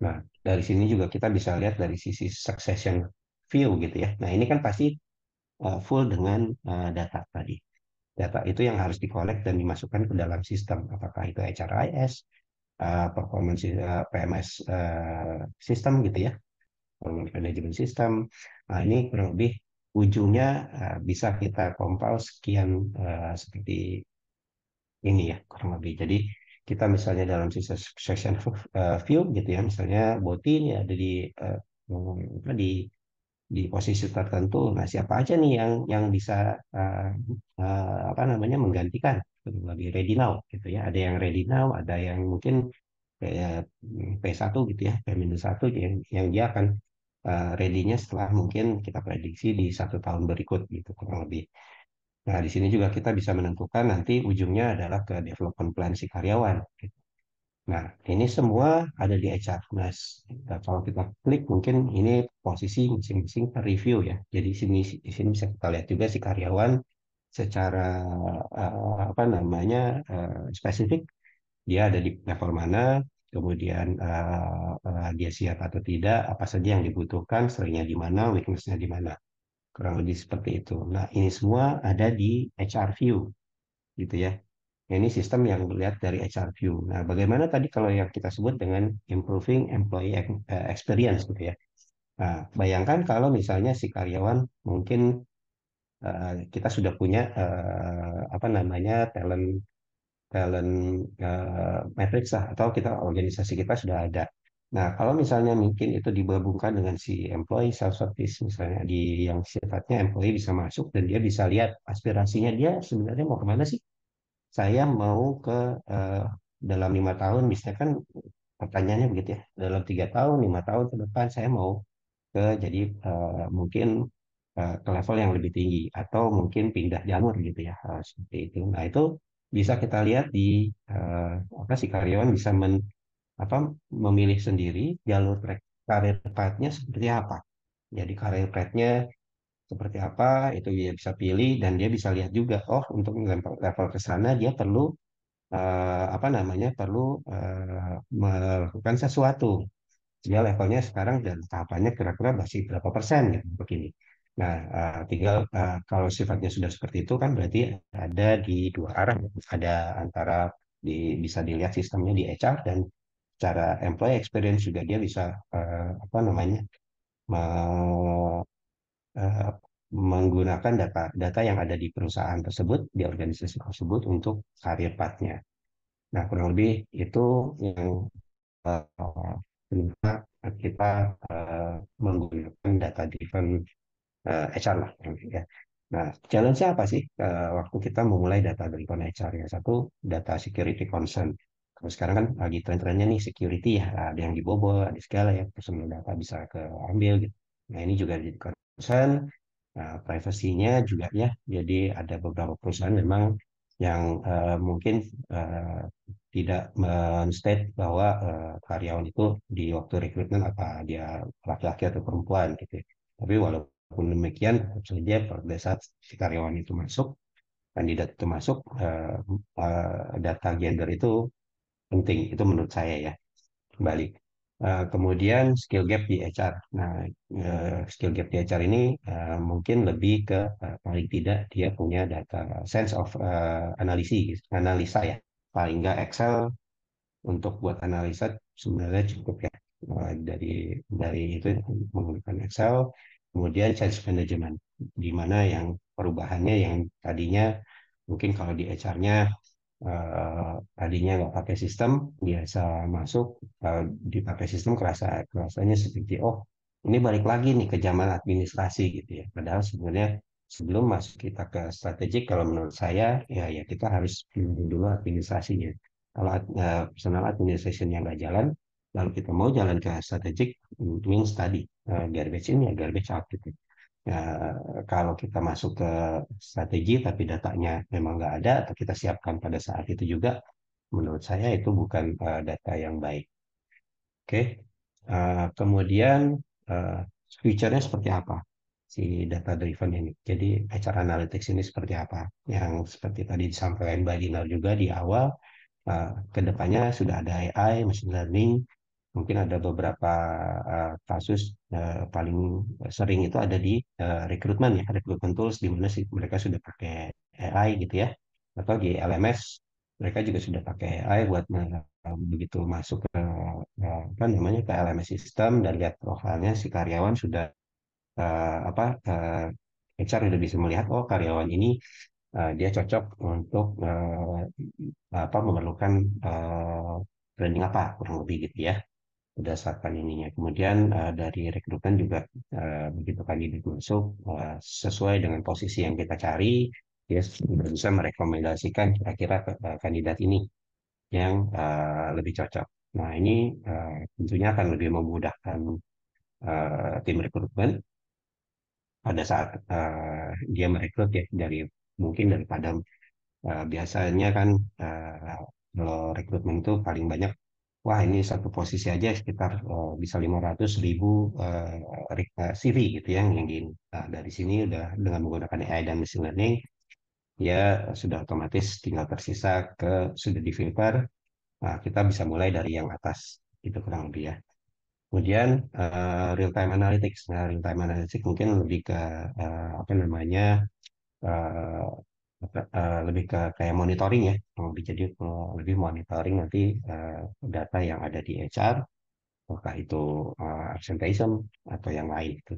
Nah, dari sini juga kita bisa lihat dari sisi succession view gitu ya. Nah, ini kan pasti full dengan data tadi. Data itu yang harus dikolek dan dimasukkan ke dalam sistem. Apakah itu HRIS, performance PMS sistem gitu ya, performance management system. Nah, ini kurang lebih ujungnya bisa kita compile sekian seperti ini ya, kurang lebih. Jadi kita misalnya dalam sisa session view gitu ya, misalnya boti ini ada eh, di posisi tertentu. Nah, siapa aja nih yang bisa apa namanya menggantikan lebih ready now gitu ya. Ada yang ready now, ada yang mungkin kayak P1 gitu ya, P-1 yang dia akan ready-nya setelah mungkin kita prediksi di 1 tahun berikut gitu kurang lebih. Nah, di sini juga kita bisa menentukan nanti ujungnya adalah ke development plan si karyawan. Nah, ini semua ada di HR. Nah, kalau kita klik mungkin ini posisi masing-masing review ya. Jadi di sini bisa kita lihat juga si karyawan secara apa namanya spesifik dia ada di level mana, kemudian dia siap atau tidak, apa saja yang dibutuhkan, seringnya di mana, weakness-nya di mana. Kurang lebih seperti itu. Nah, ini semua ada di HR view gitu ya. Nah, ini sistem yang melihat dari HR view. Nah, bagaimana tadi kalau yang kita sebut dengan improving employee experience gitu ya. Nah, bayangkan kalau misalnya si karyawan mungkin kita sudah punya apa namanya talent talent matrix lah atau kita organisasi kita sudah ada. Nah, kalau misalnya mungkin itu digabungkan dengan si employee self service misalnya di yang sifatnya employee bisa masuk dan dia bisa lihat aspirasinya dia sebenarnya mau kemana sih? Saya mau ke eh, dalam 5 tahun, misalnya kan pertanyaannya begitu ya, dalam 3 tahun, 5 tahun ke depan saya mau ke jadi mungkin ke level yang lebih tinggi atau mungkin pindah jalur gitu ya, seperti itu. Nah itu bisa kita lihat di apa sih karyawan bisa apa, memilih sendiri jalur karir path-nya seperti apa. Jadi karir path-nya seperti apa itu dia bisa pilih dan dia bisa lihat juga oh untuk level ke sana dia perlu apa namanya perlu melakukan sesuatu. Dia levelnya sekarang dan tahapannya kira-kira masih berapa persen gitu begini. Nah, tinggal kalau sifatnya sudah seperti itu kan berarti ada di dua arah. Ada antara bisa dilihat sistemnya di HR dan secara employee experience juga dia bisa apa namanya me- eh, menggunakan data yang ada di perusahaan tersebut, di organisasi tersebut untuk karir path-nya. Nah, kurang lebih itu yang kenapa kita menggunakan data driven HR lah. Ya. Nah, challenge-nya apa sih waktu kita memulai data driven HR? Yang satu, data security concern. Kalau sekarang kan lagi tren-trennya nih security ya, ada yang dibobol, ada segala ya, personal data bisa keambil gitu. Nah, ini juga jadi concern. Nah, privasinya juga ya, jadi ada beberapa perusahaan memang yang mungkin eh, tidak men-state bahwa karyawan itu di waktu rekrutmen apa dia laki-laki atau perempuan gitu ya. Tapi walaupun demikian, tentu saja pada saat si karyawan itu masuk, kandidat itu masuk, data gender itu penting. Itu menurut saya ya. Kembali. Kemudian skill gap di HR. Nah, skill gap di HR ini mungkin lebih ke paling tidak dia punya data sense of analisa ya. Paling nggak Excel untuk buat analisa sebenarnya cukup ya. Dari itu menggunakan Excel, kemudian change management, di mana yang perubahannya yang tadinya mungkin kalau di HR-nya tadinya nggak pakai sistem biasa masuk dipakai sistem kerasanya seperti oh ini balik lagi nih ke zaman administrasi gitu ya padahal sebenarnya sebelum masuk kita ke strategik kalau menurut saya ya kita harus pilih dulu administrasinya kalau personal administration yang nggak jalan lalu kita mau jalan ke strategik means tadi garbage in ya garbage out gitu. Kalau kita masuk ke strategi tapi datanya memang nggak ada atau kita siapkan pada saat itu juga, menurut saya itu bukan data yang baik. Oke, kemudian uh, feature-nya seperti apa si data driven ini? Jadi HR analytics ini seperti apa? Yang seperti tadi disampaikan Mbak Dinar juga di awal, kedepannya sudah ada AI, machine learning, Mungkin ada beberapa kasus paling sering itu ada di rekrutmen ya, rekrutmen tools di mana sih mereka sudah pakai AI gitu ya, atau di LMS mereka juga sudah pakai AI buat begitu masuk ke apa namanya ke LMS sistem dan lihat profilnya si karyawan sudah apa HR udah bisa melihat oh karyawan ini dia cocok untuk apa memerlukan training apa kurang lebih gitu ya berdasarkan ininya. Kemudian dari rekrutmen juga begitu kandidat masuk sesuai dengan posisi yang kita cari, dia sudah bisa merekomendasikan kira-kira kandidat ini yang lebih cocok. Nah, ini tentunya akan lebih memudahkan tim rekrutmen pada saat dia merekrut ya dari mungkin daripada biasanya kan kalau rekrutmen itu paling banyak wah ini satu posisi aja sekitar bisa 500.000 CV gitu ya yang gini. Nah, dari sini udah dengan menggunakan AI dan machine learning ya sudah otomatis tinggal tersisa ke sudah difilter. Nah, kita bisa mulai dari yang atas itu kurang lebih ya. Kemudian real time analytics. Nah, real time analytics mungkin lebih ke apa namanya eh, lebih ke kayak monitoring ya. Lebih jadi lebih monitoring nanti data yang ada di HR apakah itu absenteeism atau yang lain itu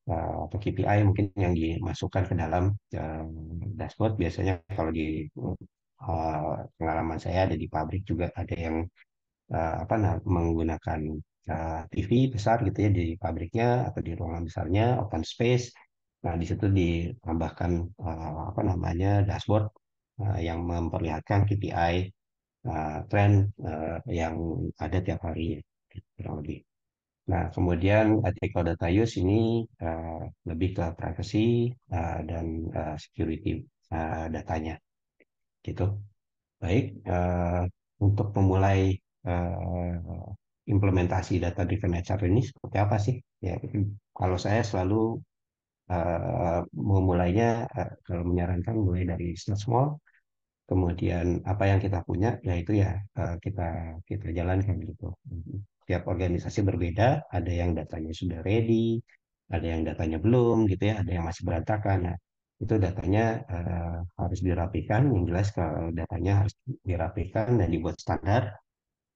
atau KPI mungkin yang dimasukkan ke dalam dashboard biasanya kalau di pengalaman saya ada di pabrik juga ada yang apa menggunakan TV besar gitu ya di pabriknya atau di ruangan besarnya open space. Nah, di situ ditambahkan apa namanya dashboard yang memperlihatkan KPI tren yang ada tiap hari kurang lebih. Nah, kemudian ethical data use ini lebih ke privacy dan security datanya gitu. Baik, untuk memulai implementasi data driven HR ini seperti apa sih? Ya, kalau saya selalu memulainya kalau menyarankan mulai dari start small, kemudian apa yang kita punya, yaitu ya kita kita jalankan gitu. Tiap organisasi berbeda, ada yang datanya sudah ready, ada yang datanya belum gitu ya, ada yang masih berantakan. Nah, itu datanya harus dirapikan. Yang jelas kalau datanya harus dirapikan dan dibuat standar,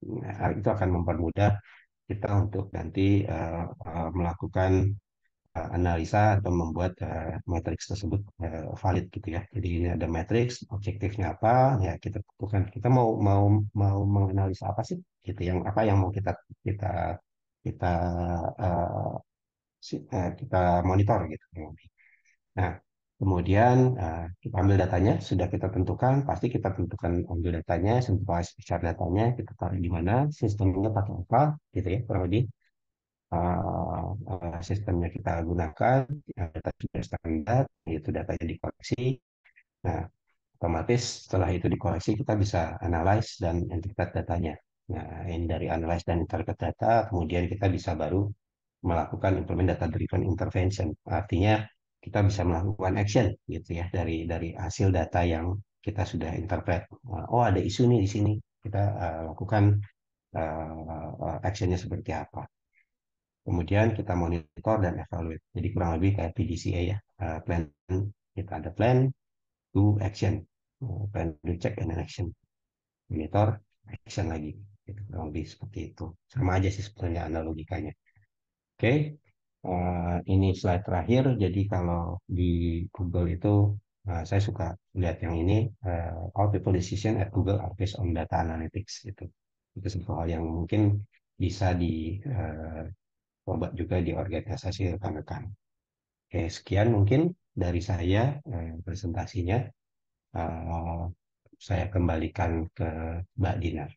nah, itu akan mempermudah kita untuk nanti melakukan analisa atau membuat matriks tersebut valid gitu ya. Jadi ini ada matriks, objektifnya apa, ya kita tentukan. Kita mau mau mau menganalisa apa sih, gitu yang apa yang mau kita kita eh, kita monitor gitu. Nah, kemudian kita ambil datanya, sudah kita tentukan, pasti kita tentukan ambil datanya, share datanya, kita taruh di mana, sistemnya pakai apa, gitu ya, kurang lebih sistemnya kita gunakan, data sudah standar, itu datanya dikoleksi. Nah, otomatis setelah itu dikoleksi kita bisa analyze dan interpret datanya. Nah, ini dari analyze dan interpret data, kemudian kita bisa baru melakukan implement data driven intervention. Artinya kita bisa melakukan action gitu ya dari hasil data yang kita sudah interpret. Oh, ada isu nih di sini. Kita lakukan actionnya seperti apa. Kemudian kita monitor dan evaluate. Jadi kurang lebih kayak PDCA ya. Plan kita ada plan, do action. Plan, do check, and then action. Monitor, action lagi. Gitu, kurang lebih seperti itu. Sama aja sih sebenarnya analogikanya. Oke, ini slide terakhir. Jadi kalau di Google itu saya suka lihat yang ini all people decision at Google are based on data analytics itu. Itu sesuatu hal yang mungkin bisa dicoba juga di organisasi rekan-rekan. Oke, sekian mungkin dari saya presentasinya. Eh, saya kembalikan ke Mbak Dinar.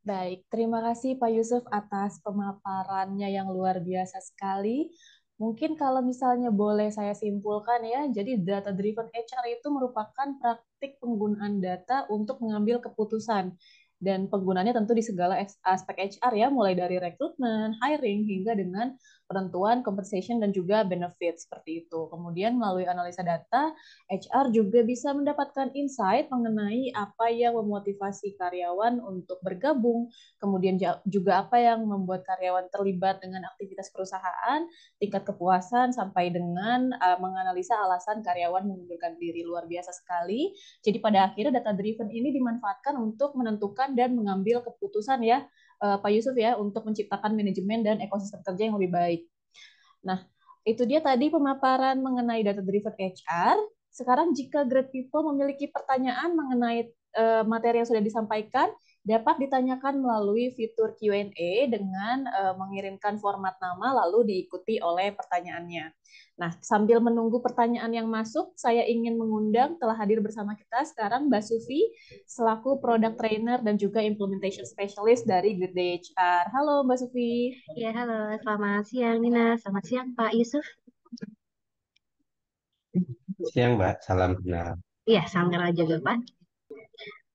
Baik, terima kasih Pak Yusuf atas pemaparannya yang luar biasa sekali. Mungkin kalau misalnya boleh saya simpulkan ya, jadi data driven HR itu merupakan praktik penggunaan data untuk mengambil keputusan dan penggunaannya tentu di segala aspek HR ya, mulai dari rekrutmen, hiring hingga dengan penentuan compensation dan juga benefit seperti itu. Kemudian melalui analisa data, HR juga bisa mendapatkan insight mengenai apa yang memotivasi karyawan untuk bergabung, kemudian juga apa yang membuat karyawan terlibat dengan aktivitas perusahaan, tingkat kepuasan sampai dengan menganalisa alasan karyawan mengundurkan diri. Luar biasa sekali. Jadi pada akhirnya data driven ini dimanfaatkan untuk menentukan dan mengambil keputusan ya Pak Yusuf ya untuk menciptakan manajemen dan ekosistem kerja yang lebih baik. Nah, itu dia tadi pemaparan mengenai data driven HR. Sekarang jika Great People memiliki pertanyaan mengenai materi yang sudah disampaikan, dapat ditanyakan melalui fitur Q&A dengan mengirimkan format nama lalu diikuti oleh pertanyaannya. Nah, sambil menunggu pertanyaan yang masuk, saya ingin mengundang telah hadir bersama kita sekarang Mbak Sufi selaku Product Trainer dan juga Implementation Specialist dari Good Day HR. Halo Mbak Sufi. Ya, halo. Selamat siang, Nina. Selamat siang, Pak Yusuf. Siang, Mbak. Salam kenal. Iya, salam kenal juga, Pak.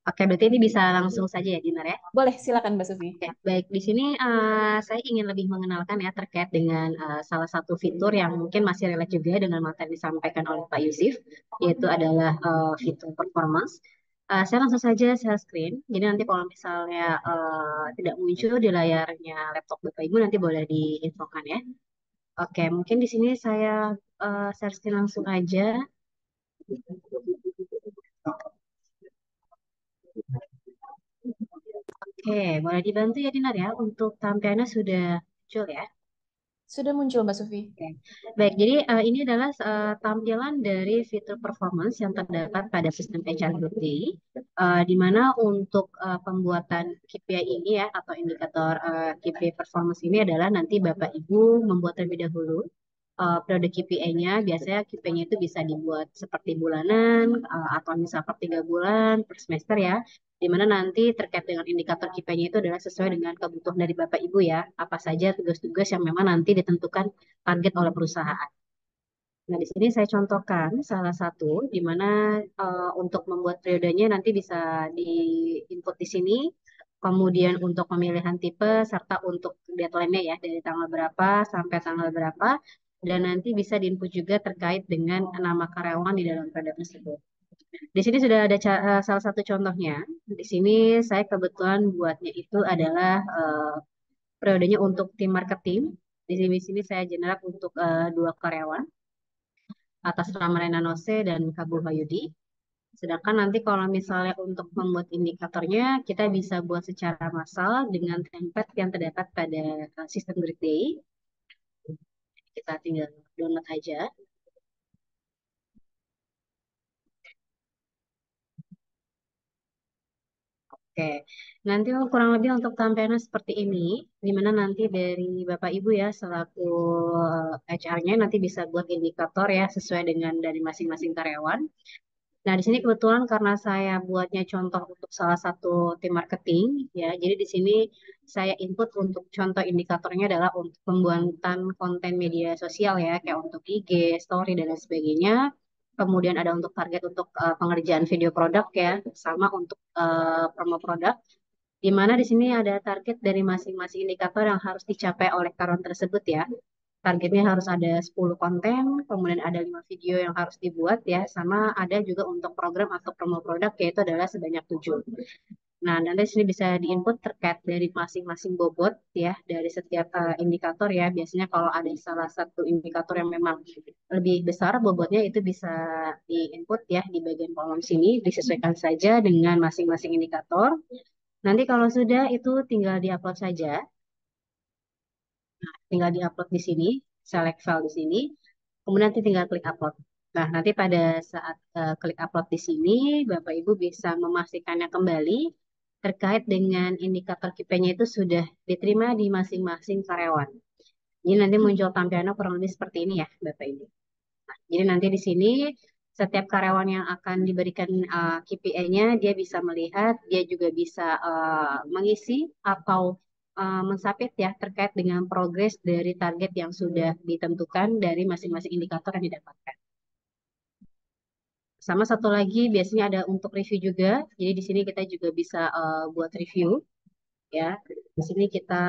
Oke, berarti ini bisa langsung saja ya, Dinar ya? Boleh, silakan Mbak Sufi. Oke, baik. Di sini saya ingin lebih mengenalkan ya terkait dengan salah satu fitur yang mungkin masih relate juga dengan materi yang disampaikan oleh Pak Yusuf, yaitu adalah fitur performance. Saya langsung saja share screen. Jadi nanti kalau misalnya tidak muncul di layarnya laptop Bapak Ibu, nanti boleh diinfokan ya. Oke, mungkin di sini saya share screen langsung aja. Oke, boleh dibantu ya Dinar ya untuk tampilannya sudah muncul ya. Sudah muncul Mbak Sufi. Oke. Baik, jadi ini adalah tampilan dari fitur performance yang terdapat pada sistem HR Grouply, di mana untuk pembuatan KPI ini ya atau indikator KPI performance ini adalah nanti Bapak Ibu membuat terlebih dahulu periode KPI-nya. Biasanya KPI-nya itu bisa dibuat seperti bulanan atau misal per 3 bulan, per semester ya. Di mana nanti terkait dengan indikator KPI-nya itu adalah sesuai dengan kebutuhan dari Bapak Ibu ya. Apa saja tugas-tugas yang memang nanti ditentukan target oleh perusahaan. Nah, di sini saya contohkan salah satu di mana untuk membuat periodenya nanti bisa di input di sini. Kemudian untuk pemilihan tipe serta untuk deadline-nya ya dari tanggal berapa sampai tanggal berapa dan nanti bisa diinput juga terkait dengan nama karyawan di dalam periode tersebut. Di sini sudah ada salah satu contohnya. Di sini saya kebetulan buatnya itu adalah periodenya untuk tim marketing. Di sini saya generate untuk 2 karyawan atas nama Rena Nose dan Kabul Hayudi. Sedangkan nanti kalau misalnya untuk membuat indikatornya, kita bisa buat secara massal dengan template yang terdapat pada sistem Grid.day. Kita tinggal download aja. Oke, nanti kurang lebih untuk tampilannya seperti ini, di mana nanti dari Bapak Ibu ya, selaku HR-nya nanti bisa buat indikator ya, sesuai dengan dari masing-masing karyawan. Nah, di sini kebetulan karena saya buatnya contoh untuk salah satu tim marketing, ya, jadi di sini saya input untuk contoh indikatornya adalah untuk pembuatan konten media sosial ya, kayak untuk IG, story, dan lain sebagainya. Kemudian ada untuk target untuk pengerjaan video produk ya, sama untuk promo produk. Di mana di sini ada target dari masing-masing indikator yang harus dicapai oleh karyawan tersebut ya. Targetnya harus ada 10 konten, kemudian ada 5 video yang harus dibuat ya, sama ada juga untuk program atau promo produk yaitu adalah sebanyak 7. Nah, nanti sini bisa diinput terkait dari masing-masing bobot ya, dari setiap indikator ya. Biasanya kalau ada salah satu indikator yang memang lebih besar bobotnya itu bisa diinput ya di bagian kolom sini, disesuaikan saja dengan masing-masing indikator. Nanti kalau sudah itu tinggal diupload saja. Tinggal diupload di sini, select file di sini, kemudian nanti tinggal klik upload. Nah, nanti pada saat klik upload di sini, Bapak Ibu bisa memastikannya kembali terkait dengan indikator KPI-nya itu sudah diterima di masing-masing karyawan. Jadi nanti muncul tampilannya kurang lebih seperti ini ya, Bapak Ibu. Nah, jadi nanti di sini setiap karyawan yang akan diberikan KPI-nya, dia bisa melihat, dia juga bisa mengisi atau mensubmit ya terkait dengan progres dari target yang sudah ditentukan dari masing-masing indikator yang didapatkan. Sama satu lagi biasanya ada untuk review juga. Jadi di sini kita juga bisa buat review ya. Di sini kita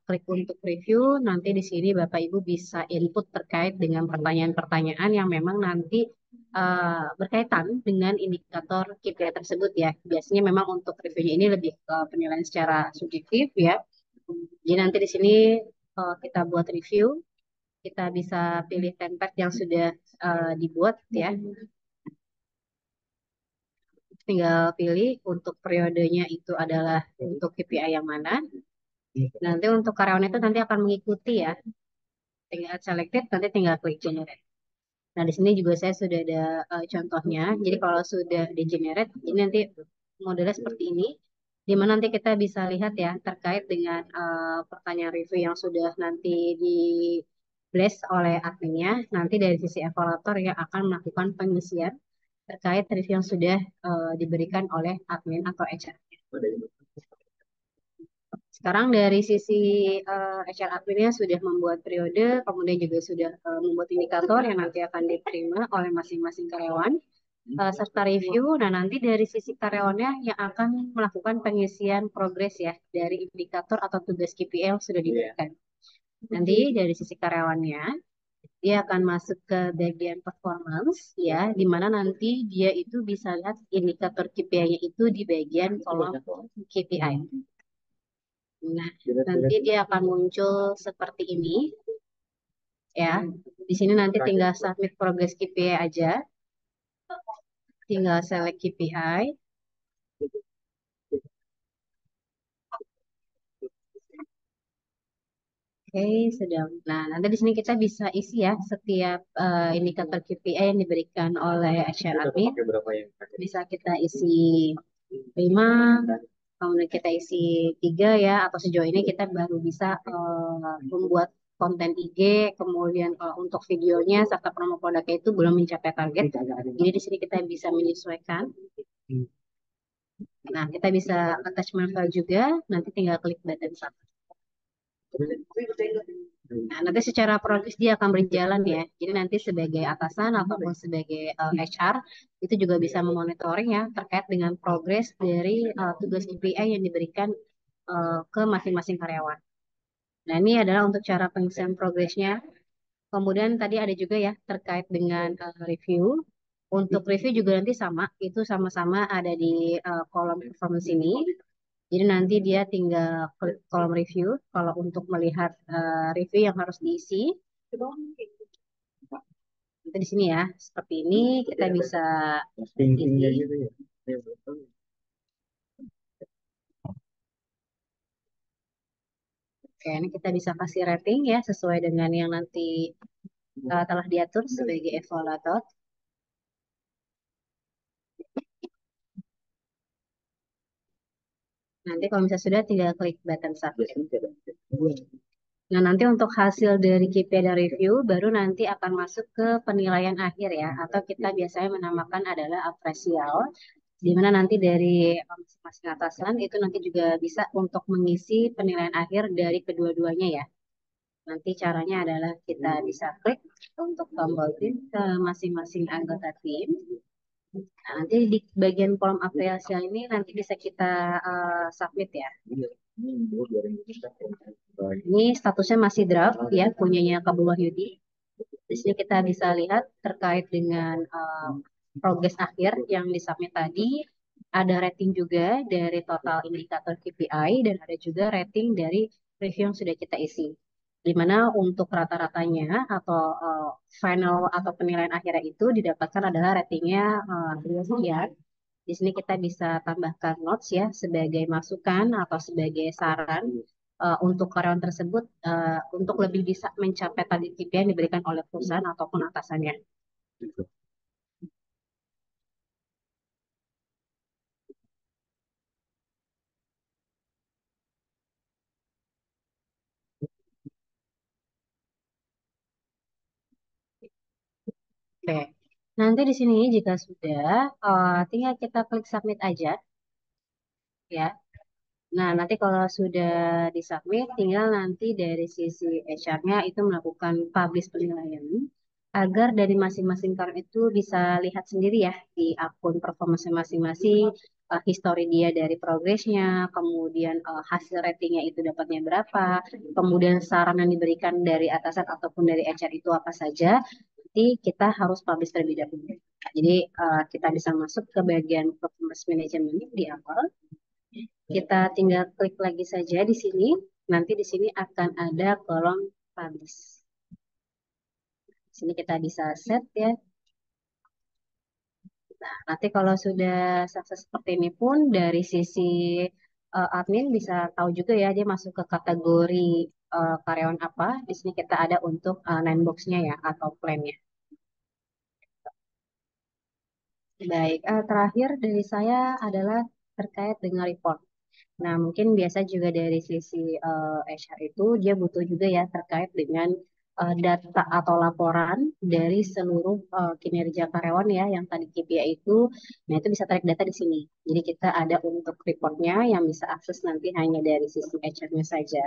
klik untuk review. Nanti di sini Bapak Ibu bisa input terkait dengan pertanyaan-pertanyaan yang memang nanti berkaitan dengan indikator KPI tersebut ya. Biasanya memang untuk reviewnya ini lebih ke penilaian secara subjektif ya. Jadi nanti di sini kita buat review, kita bisa pilih template yang sudah dibuat ya. Tinggal pilih untuk periodenya itu adalah untuk KPI yang mana. Nanti untuk karyawan itu nanti akan mengikuti ya. Tinggal selected, nanti tinggal klik generate. Nah, di sini juga saya sudah ada contohnya. Jadi kalau sudah di generate, ini nanti modelnya seperti ini. Di mana nanti kita bisa lihat ya terkait dengan pertanyaan review yang sudah nanti di blast oleh adminnya. Nanti dari sisi evaluator yang akan melakukan pengisian terkait review yang sudah diberikan oleh admin atau HR. Sekarang dari sisi HR adminnya sudah membuat periode, kemudian juga sudah membuat indikator yang nanti akan diterima oleh masing-masing karyawan, serta review. Nah, nanti dari sisi karyawannya yang akan melakukan pengisian progres ya dari indikator atau tugas KPI yang sudah diberikan. Nanti dari sisi karyawannya, dia akan masuk ke bagian performance ya, di mana nanti dia itu bisa lihat indikator KPI-nya itu di bagian kolom KPI. Nah, nanti dia akan muncul seperti ini ya. Di sini nanti tinggal submit progress KPI aja. Tinggal select KPI. Oke, sedang. Nah, nanti di sini kita bisa isi ya setiap indikator KPI yang diberikan oleh HR admin. Bisa kita isi 5, kemudian kita isi 3 ya, atau sejauh ini kita baru bisa membuat konten IG, kemudian untuk videonya serta promo produknya itu belum mencapai target. Jadi di sini kita bisa menyesuaikan. Nah, kita bisa attachment file juga, nanti tinggal klik button satu. Nah, nanti secara progres dia akan berjalan ya. Jadi nanti sebagai atasan ataupun sebagai HR itu juga bisa memonitoring ya terkait dengan progres dari tugas KPI yang diberikan ke masing-masing karyawan. Nah, ini adalah untuk cara pengisian progresnya. Kemudian tadi ada juga ya terkait dengan review. Untuk review juga nanti sama, itu sama-sama ada di kolom performance ini. Jadi nanti dia tinggal klik kolom review kalau untuk melihat review yang harus diisi. Nanti di sini ya, seperti ini kita bisa isi. Oke, ini kita bisa kasih rating ya sesuai dengan yang nanti telah diatur sebagai evaluator. Nanti kalau misalnya sudah tinggal klik button submit. Nah, nanti untuk hasil dari KPI dan review baru nanti akan masuk ke penilaian akhir ya, atau kita biasanya menamakan adalah apresial, di mana nanti dari masing-masing atasan itu nanti juga bisa untuk mengisi penilaian akhir dari kedua-duanya ya. Nanti caranya adalah kita bisa klik untuk tombol tim ke masing-masing anggota tim. Nah, nanti di bagian kolom apresial ini nanti bisa kita submit ya. Ini statusnya masih draft ya, punyanya Kabulwah Yudi. Di sini kita bisa lihat terkait dengan progres akhir yang disubmit tadi. Ada rating juga dari total indikator KPI dan ada juga rating dari review yang sudah kita isi. Di mana untuk rata-ratanya atau final atau penilaian akhirnya itu didapatkan adalah ratingnya 2 sekian. Di sini kita bisa tambahkan notes ya sebagai masukan atau sebagai saran untuk karyawan tersebut untuk lebih bisa mencapai target KPI yang diberikan oleh perusahaan ataupun atasannya. Oke. Nanti di sini jika sudah, tinggal kita klik submit aja, ya. Nah, nanti kalau sudah disubmit, tinggal nanti dari sisi HR-nya itu melakukan publish penilaian, agar dari masing-masing karyawan itu bisa lihat sendiri ya di akun performance masing-masing, histori dia dari progresnya, kemudian hasil ratingnya itu dapatnya berapa, kemudian saran yang diberikan dari atasan ataupun dari HR itu apa saja, nanti kita harus publish terlebih dahulu. Jadi kita bisa masuk ke bagian performance management di awal. Kita tinggal klik lagi saja di sini. Nanti di sini akan ada kolom publish. Di sini kita bisa set ya. Nah, nanti kalau sudah sukses seperti ini pun dari sisi admin bisa tahu juga ya dia masuk ke kategori karyawan apa. Di sini kita ada untuk nine box-nya ya atau plan-nya. Baik, terakhir dari saya adalah terkait dengan report. Nah, mungkin biasa juga dari sisi HR itu dia butuh juga ya terkait dengan data atau laporan dari seluruh kinerja karyawan ya yang tadi KPI itu. Nah, itu bisa tarik data di sini. Jadi kita ada untuk reportnya yang bisa akses nanti hanya dari sisi HR-nya saja.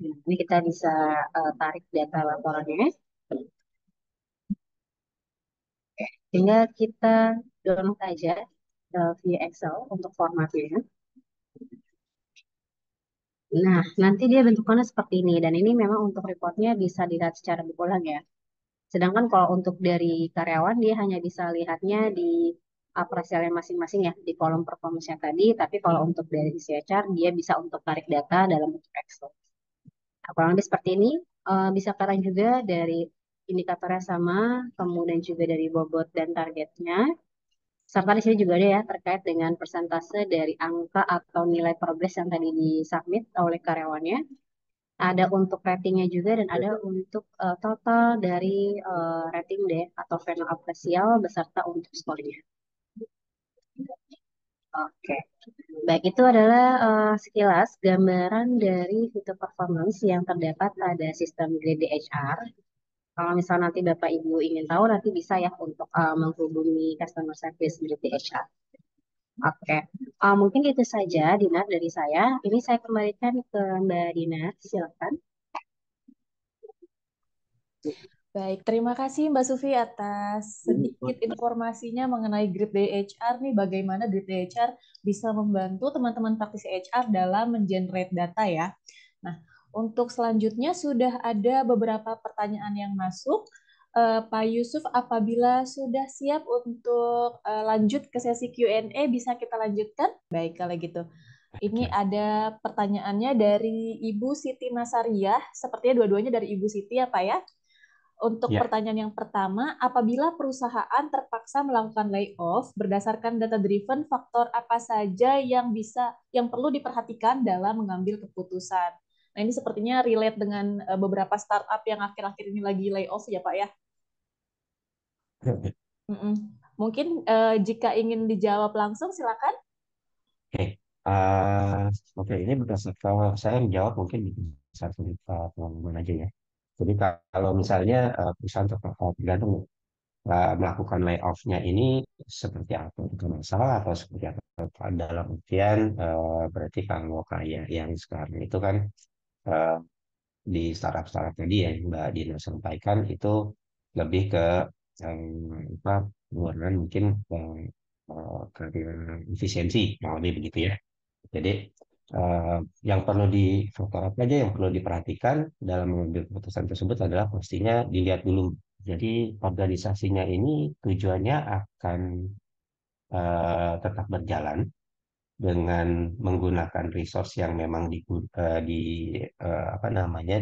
Nah, ini kita bisa tarik data laporannya. Sehingga kita download aja via Excel untuk formatnya. Nah, nanti dia bentukannya seperti ini. Dan ini memang untuk reportnya bisa dilihat secara berulang ya. Sedangkan kalau untuk dari karyawan, dia hanya bisa lihatnya di apresialnya masing-masing ya, di kolom performance-nya tadi. Tapi kalau untuk dari sisi HR, dia bisa untuk tarik data dalam bentuk Excel. Nah, kurang lebih seperti ini. Bisa kelihatan juga dari indikatornya sama, kemudian juga dari bobot dan targetnya. Serta di sini juga ada ya terkait dengan persentase dari angka atau nilai progres yang tadi disubmit oleh karyawannya. Ada untuk ratingnya juga dan ada untuk total dari rating deh atau final apresial beserta untuk skornya. Oke, baik itu adalah sekilas gambaran dari fitur performance yang terdapat pada sistem Grade HR. Kalau misalnya nanti Bapak Ibu ingin tahu, nanti bisa ya untuk menghubungi customer service Grade HR. Oke, mungkin itu saja Dinar dari saya. Ini saya kembalikan ke Mbak Dinar, silakan. Baik, terima kasih Mbak Sufi atas sedikit informasinya mengenai Grid DHR nih, bagaimana Grid DHR bisa membantu teman-teman praktisi HR dalam mengenerate data ya. Nah, untuk selanjutnya sudah ada beberapa pertanyaan yang masuk. Pak Yusuf, apabila sudah siap untuk lanjut ke sesi Q&A, bisa kita lanjutkan? Baik, kalau gitu. Ini ada pertanyaannya dari Ibu Siti Nasariah, sepertinya dua-duanya dari Ibu Siti ya Pak ya. Untuk Ya, pertanyaan yang pertama, apabila perusahaan terpaksa melakukan layoff berdasarkan data-driven, faktor apa saja yang perlu diperhatikan dalam mengambil keputusan? Nah, ini sepertinya relate dengan beberapa startup yang akhir-akhir ini lagi layoff ya, Pak ya. Mm-mm. Mungkin jika ingin dijawab langsung, silakan. oke. Eh, oke, ini berdasarkan kalau saya menjawab mungkin berdasarkan pengalaman aja ya. Jadi kalau misalnya perusahaan tergantung melakukan layoff-nya ini seperti apa? Itu masalah atau seperti apa? Dalam artian berarti kalau kayak yang sekarang itu kan eh, di startup-startup tadi yang Mbak Dina sampaikan itu lebih ke yang apa pengeluaran mungkin karena efisiensi yang lebih begitu ya. Jadi eh, yang perlu di faktor apa aja yang perlu diperhatikan dalam mengambil keputusan tersebut adalah pastinya dilihat dulu. Jadi organisasinya ini tujuannya akan tetap berjalan dengan menggunakan resource yang memang di apa namanya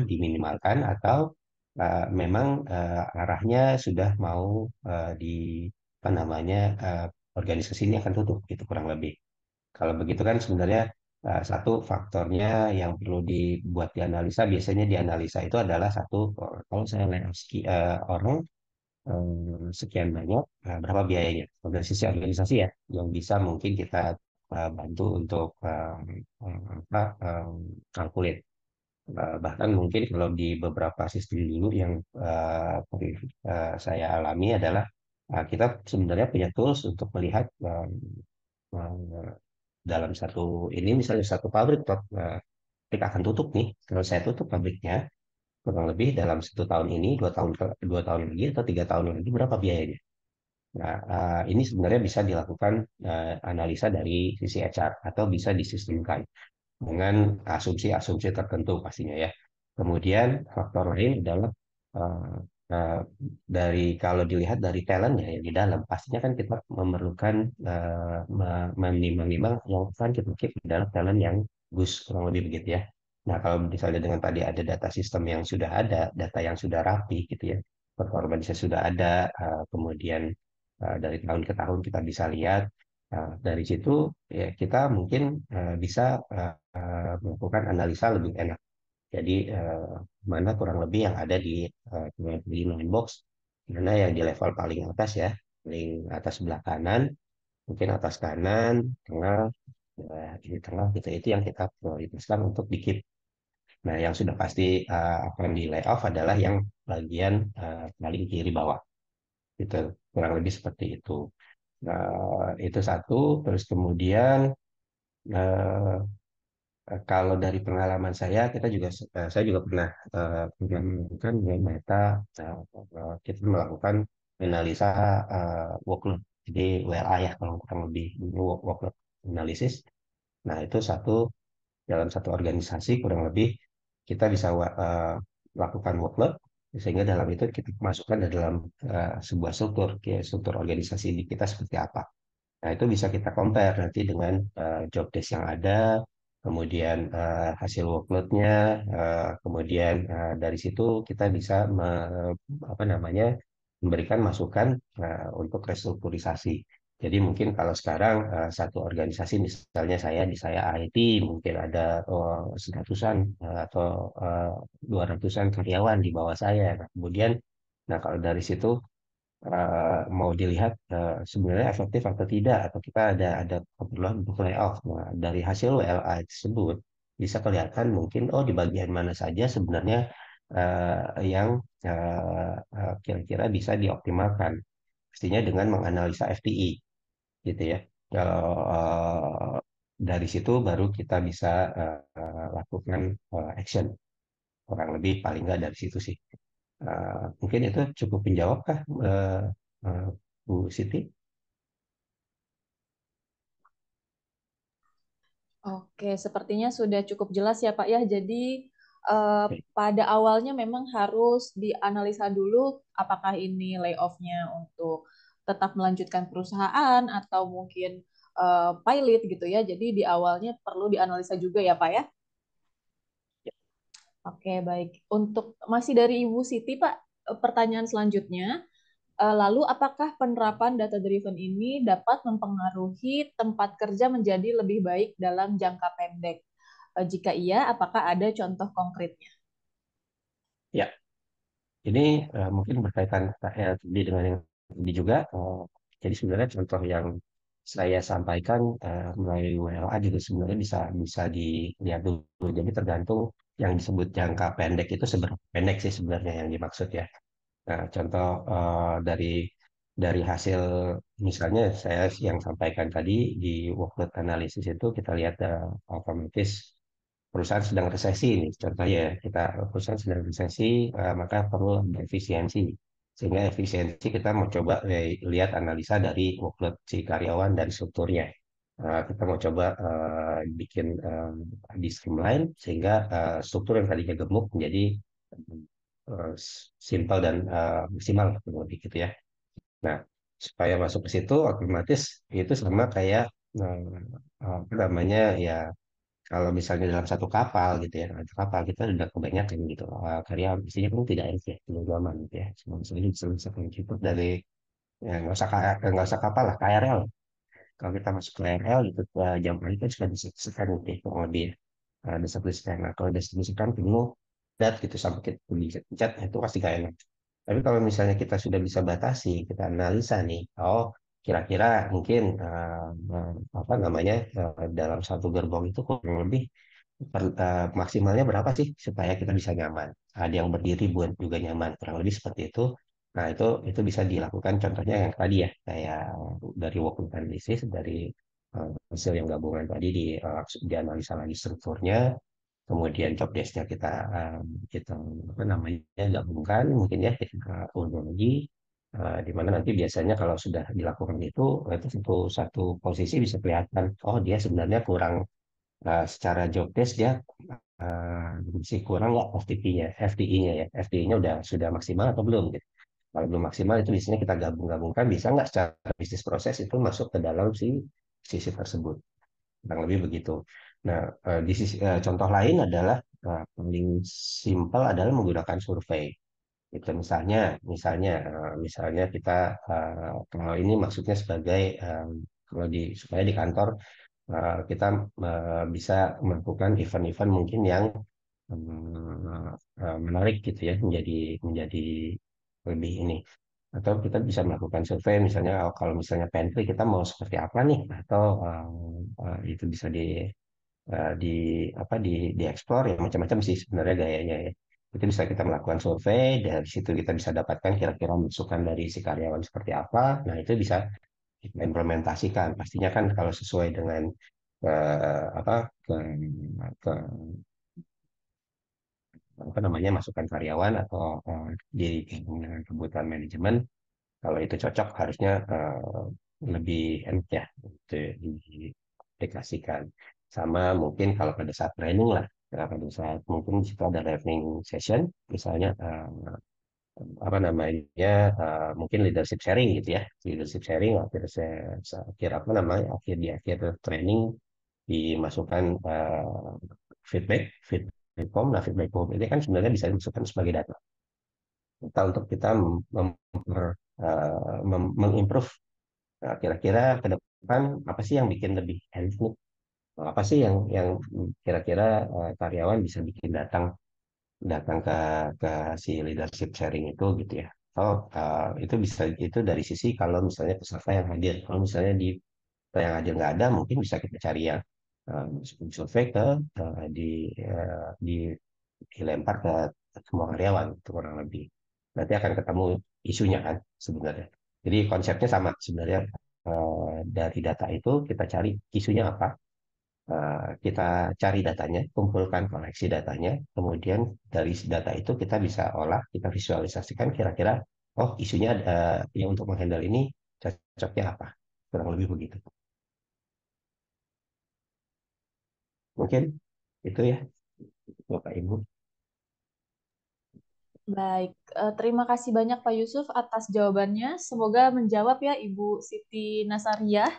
diminimalkan atau memang arahnya sudah mau di apa namanya organisasi ini akan tutup gitu kurang lebih. Kalau begitu kan sebenarnya satu faktornya yang perlu dibuat dianalisa biasanya dianalisa itu adalah satu kalau saya layoff orang sekian banyak berapa biayanya dari sisi organisasi ya yang bisa mungkin kita bantu untuk apa calculate. Bahkan mungkin kalau di beberapa sistem dulu yang saya alami adalah kita sebenarnya punya tools untuk melihat dalam satu ini misalnya satu pabrik kita akan tutup nih kalau saya tutup pabriknya kurang lebih dalam 1 tahun ini, 2 tahun lagi atau 3 tahun lagi berapa biayanya. Nah, ini sebenarnya bisa dilakukan analisa dari sisi HR atau bisa disistemkan dengan asumsi-asumsi tertentu pastinya ya. Kemudian faktor lain adalah eh, eh, dari kalau dilihat dari talentnya yang di dalam, pastinya kan kita memerlukan menimbang-nimbang yang akan kita keep adalah talent yang bagus kurang lebih begitu ya. Nah kalau misalnya dengan tadi ada data sistem yang sudah ada, data yang sudah rapi gitu ya, performa bisa sudah ada, kemudian dari tahun ke tahun kita bisa lihat. Dari situ ya kita mungkin bisa melakukan analisa lebih enak. Jadi mana kurang lebih yang ada di line box, mana yang di level paling atas ya, paling atas sebelah kanan, mungkin atas kanan, tengah, ini tengah gitu. Itu yang kita prioritaskan untuk di keep. Nah, yang sudah pasti akan di layoff adalah yang bagian paling kiri bawah. Itu kurang lebih seperti itu. Nah, itu satu. Terus kemudian eh, kalau dari pengalaman saya, saya juga pernah melakukan dengan Meta, kita melakukan analisa workload, jadi WLA ya kalau kurang lebih workload analysis. Nah itu dalam satu organisasi kurang lebih kita bisa lakukan workload sehingga dalam itu kita masukkan ke dalam sebuah struktur, kayak struktur organisasi di kita seperti apa. Nah, itu bisa kita compare nanti dengan job desk yang ada, kemudian hasil workload-nya, kemudian dari situ kita bisa apa namanya, memberikan masukan untuk restrukturisasi. Jadi mungkin kalau sekarang satu organisasi, misalnya saya IT, mungkin ada seratusan atau 200-an karyawan di bawah saya. Nah, kemudian, nah kalau dari situ mau dilihat sebenarnya efektif atau tidak atau kita ada keperluan untuk layoff. Nah, dari hasil WLA tersebut bisa kelihatan mungkin di bagian mana saja sebenarnya yang kira-kira bisa dioptimalkan. Pastinya dengan menganalisa FTI gitu ya. Kalau dari situ baru kita bisa lakukan action. Kurang lebih paling nggak dari situ sih. Mungkin itu cukup menjawab kah, uh, Bu Siti? Oke, sepertinya sudah cukup jelas ya Pak ya. Jadi Oke. pada awalnya memang harus dianalisa dulu apakah ini layoff-nya untuk tetap melanjutkan perusahaan atau mungkin pilot gitu ya. Jadi di awalnya perlu dianalisa juga ya Pak ya. Oke, baik. Untuk masih dari Ibu Siti Pak, pertanyaan selanjutnya. Lalu, apakah penerapan data driven ini dapat mempengaruhi tempat kerja menjadi lebih baik dalam jangka pendek? Jika iya, apakah ada contoh konkretnya? Ya, ini mungkin berkaitan tadi dengan yang tadi juga. Jadi sebenarnya contoh yang saya sampaikan melalui WLA juga sebenarnya bisa bisa dilihat dulu. Jadi tergantung yang disebut jangka pendek itu seberapa pendek sih sebenarnya yang dimaksud ya. Nah, contoh dari hasil misalnya saya yang sampaikan tadi di workload analysis itu kita lihat otomatis perusahaan sedang resesi ini contohnya ya, perusahaan sedang resesi maka perlu ada efisiensi sehingga efisiensi kita mau coba lihat analisa dari workload si karyawan dan strukturnya. Kita mau coba bikin di streamline sehingga struktur yang tadinya gemuk menjadi eh, simpel dan maksimal kurang lebih gitu ya. Nah, supaya masuk ke situ otomatis itu sama kayak apa namanya ya, kalau misalnya dalam satu kapal gitu ya, satu kapal kita udah kebanyakan gitu. Karya isinya pun tidak enak ya, tidak aman gitu ya. Semua misalnya bisa bisa kita dari ya nggak usah kapal lah, KRL. Kalau kita masuk ke KRL gitu, jam berapa kan sudah disediakan gitu ya, kurang lebih ya. Disediakan. Nah, kalau disediakan penuh, dat gitu sampai kita bisa pencet, itu pasti gak enak. Tapi kalau misalnya kita sudah bisa batasi, kita analisa nih, kira-kira mungkin apa namanya dalam satu gerbong itu kurang lebih maksimalnya berapa sih supaya kita bisa nyaman. Ada yang berdiri buat juga nyaman, kurang lebih seperti itu. Nah, itu bisa dilakukan contohnya yang tadi ya, kayak dari working analysis, dari hasil yang gabungan tadi dianalisa lagi strukturnya, kemudian job desk-nya kita apa namanya gabungkan mungkin ya kita unduh lagi. Di mana nanti biasanya kalau sudah dilakukan itu satu posisi bisa kelihatan, oh dia sebenarnya kurang secara job desk dia masih kurang nggak FTI-nya ya, FTI-nya sudah maksimal atau belum gitu. Kalau belum maksimal itu biasanya kita gabungkan bisa nggak secara bisnis proses itu masuk ke dalam sisi tersebut. Kurang lebih begitu. Nah, contoh lain adalah paling simpel adalah menggunakan survei. Itu misalnya kita kalau ini maksudnya sebagai kalau supaya di kantor kita bisa melakukan event-event mungkin yang menarik gitu ya menjadi lebih ini atau kita bisa melakukan survei misalnya kalau misalnya pantry kita mau seperti apa nih atau itu bisa di apa dieksplor ya macam-macam sih sebenarnya gayanya ya itu bisa kita melakukan survei dari situ kita bisa dapatkan kira-kira masukan dari si karyawan seperti apa nah itu bisa kita implementasikan pastinya kan kalau sesuai dengan apa ke apa namanya masukan karyawan atau di dengan kebutuhan manajemen kalau itu cocok harusnya lebih enak ya untuk diaplikasikan sama mungkin kalau pada saat training lah pada saat mungkin di situ ada learning session misalnya apa namanya mungkin leadership sharing gitu ya leadership sharing akhir apa namanya di akhir training dimasukkan feedback feedback form. Nah, feedback form ini kan sebenarnya bisa dimasukkan sebagai data. Data untuk kita mengimprove kira-kira ke depan apa sih yang bikin lebih elit nih? Apa sih yang kira-kira karyawan bisa bikin datang datang ke si leadership sharing itu gitu ya. Oh, itu bisa itu dari sisi kalau misalnya peserta yang hadir. Kalau misalnya yang hadir nggak ada, mungkin bisa kita cari yang survei di dilempar ke semua karyawan itu kurang lebih. Nanti akan ketemu isunya kan sebenarnya. Jadi konsepnya sama sebenarnya dari data itu kita cari isunya apa, kita cari datanya, kumpulkan koleksi datanya, kemudian dari data itu kita bisa olah, kita visualisasikan kira-kira oh isunya yang untuk menghandle ini cocoknya apa, kurang lebih begitu. Mungkin itu ya Bapak Ibu. Baik, terima kasih banyak Pak Yusuf atas jawabannya. Semoga menjawab ya Ibu Siti Nasariah.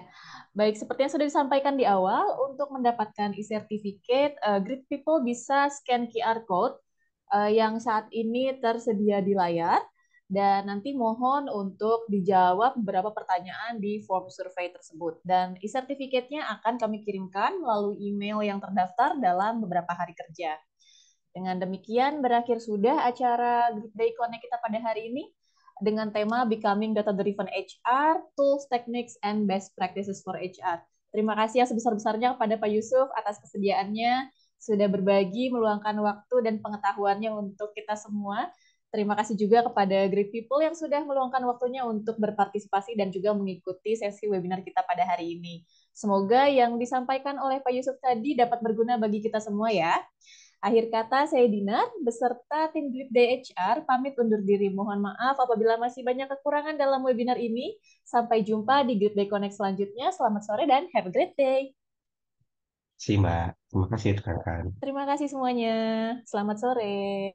Baik, seperti yang sudah disampaikan di awal, untuk mendapatkan e-certificate, Great People bisa scan QR code yang saat ini tersedia di layar, dan nanti mohon untuk dijawab beberapa pertanyaan di form survei tersebut. Dan e-certificate-nya akan kami kirimkan melalui email yang terdaftar dalam beberapa hari kerja. Dengan demikian, berakhir sudah acara Grid Day Connect kita pada hari ini dengan tema Becoming Data Driven HR, Tools, Techniques, and Best Practices for HR. Terima kasih yang sebesar-besarnya kepada Pak Yusuf atas kesediaannya, sudah berbagi, meluangkan waktu dan pengetahuannya untuk kita semua. Terima kasih juga kepada Great People yang sudah meluangkan waktunya untuk berpartisipasi dan juga mengikuti sesi webinar kita pada hari ini. Semoga yang disampaikan oleh Pak Yusuf tadi dapat berguna bagi kita semua ya. Akhir kata, saya Dinar, beserta tim Grip Day HR, pamit undur diri. Mohon maaf apabila masih banyak kekurangan dalam webinar ini. Sampai jumpa di Grip Day Connect selanjutnya. Selamat sore dan have a great day. Mbak. Terima kasih rekan-rekan. Terima kasih semuanya. Selamat sore.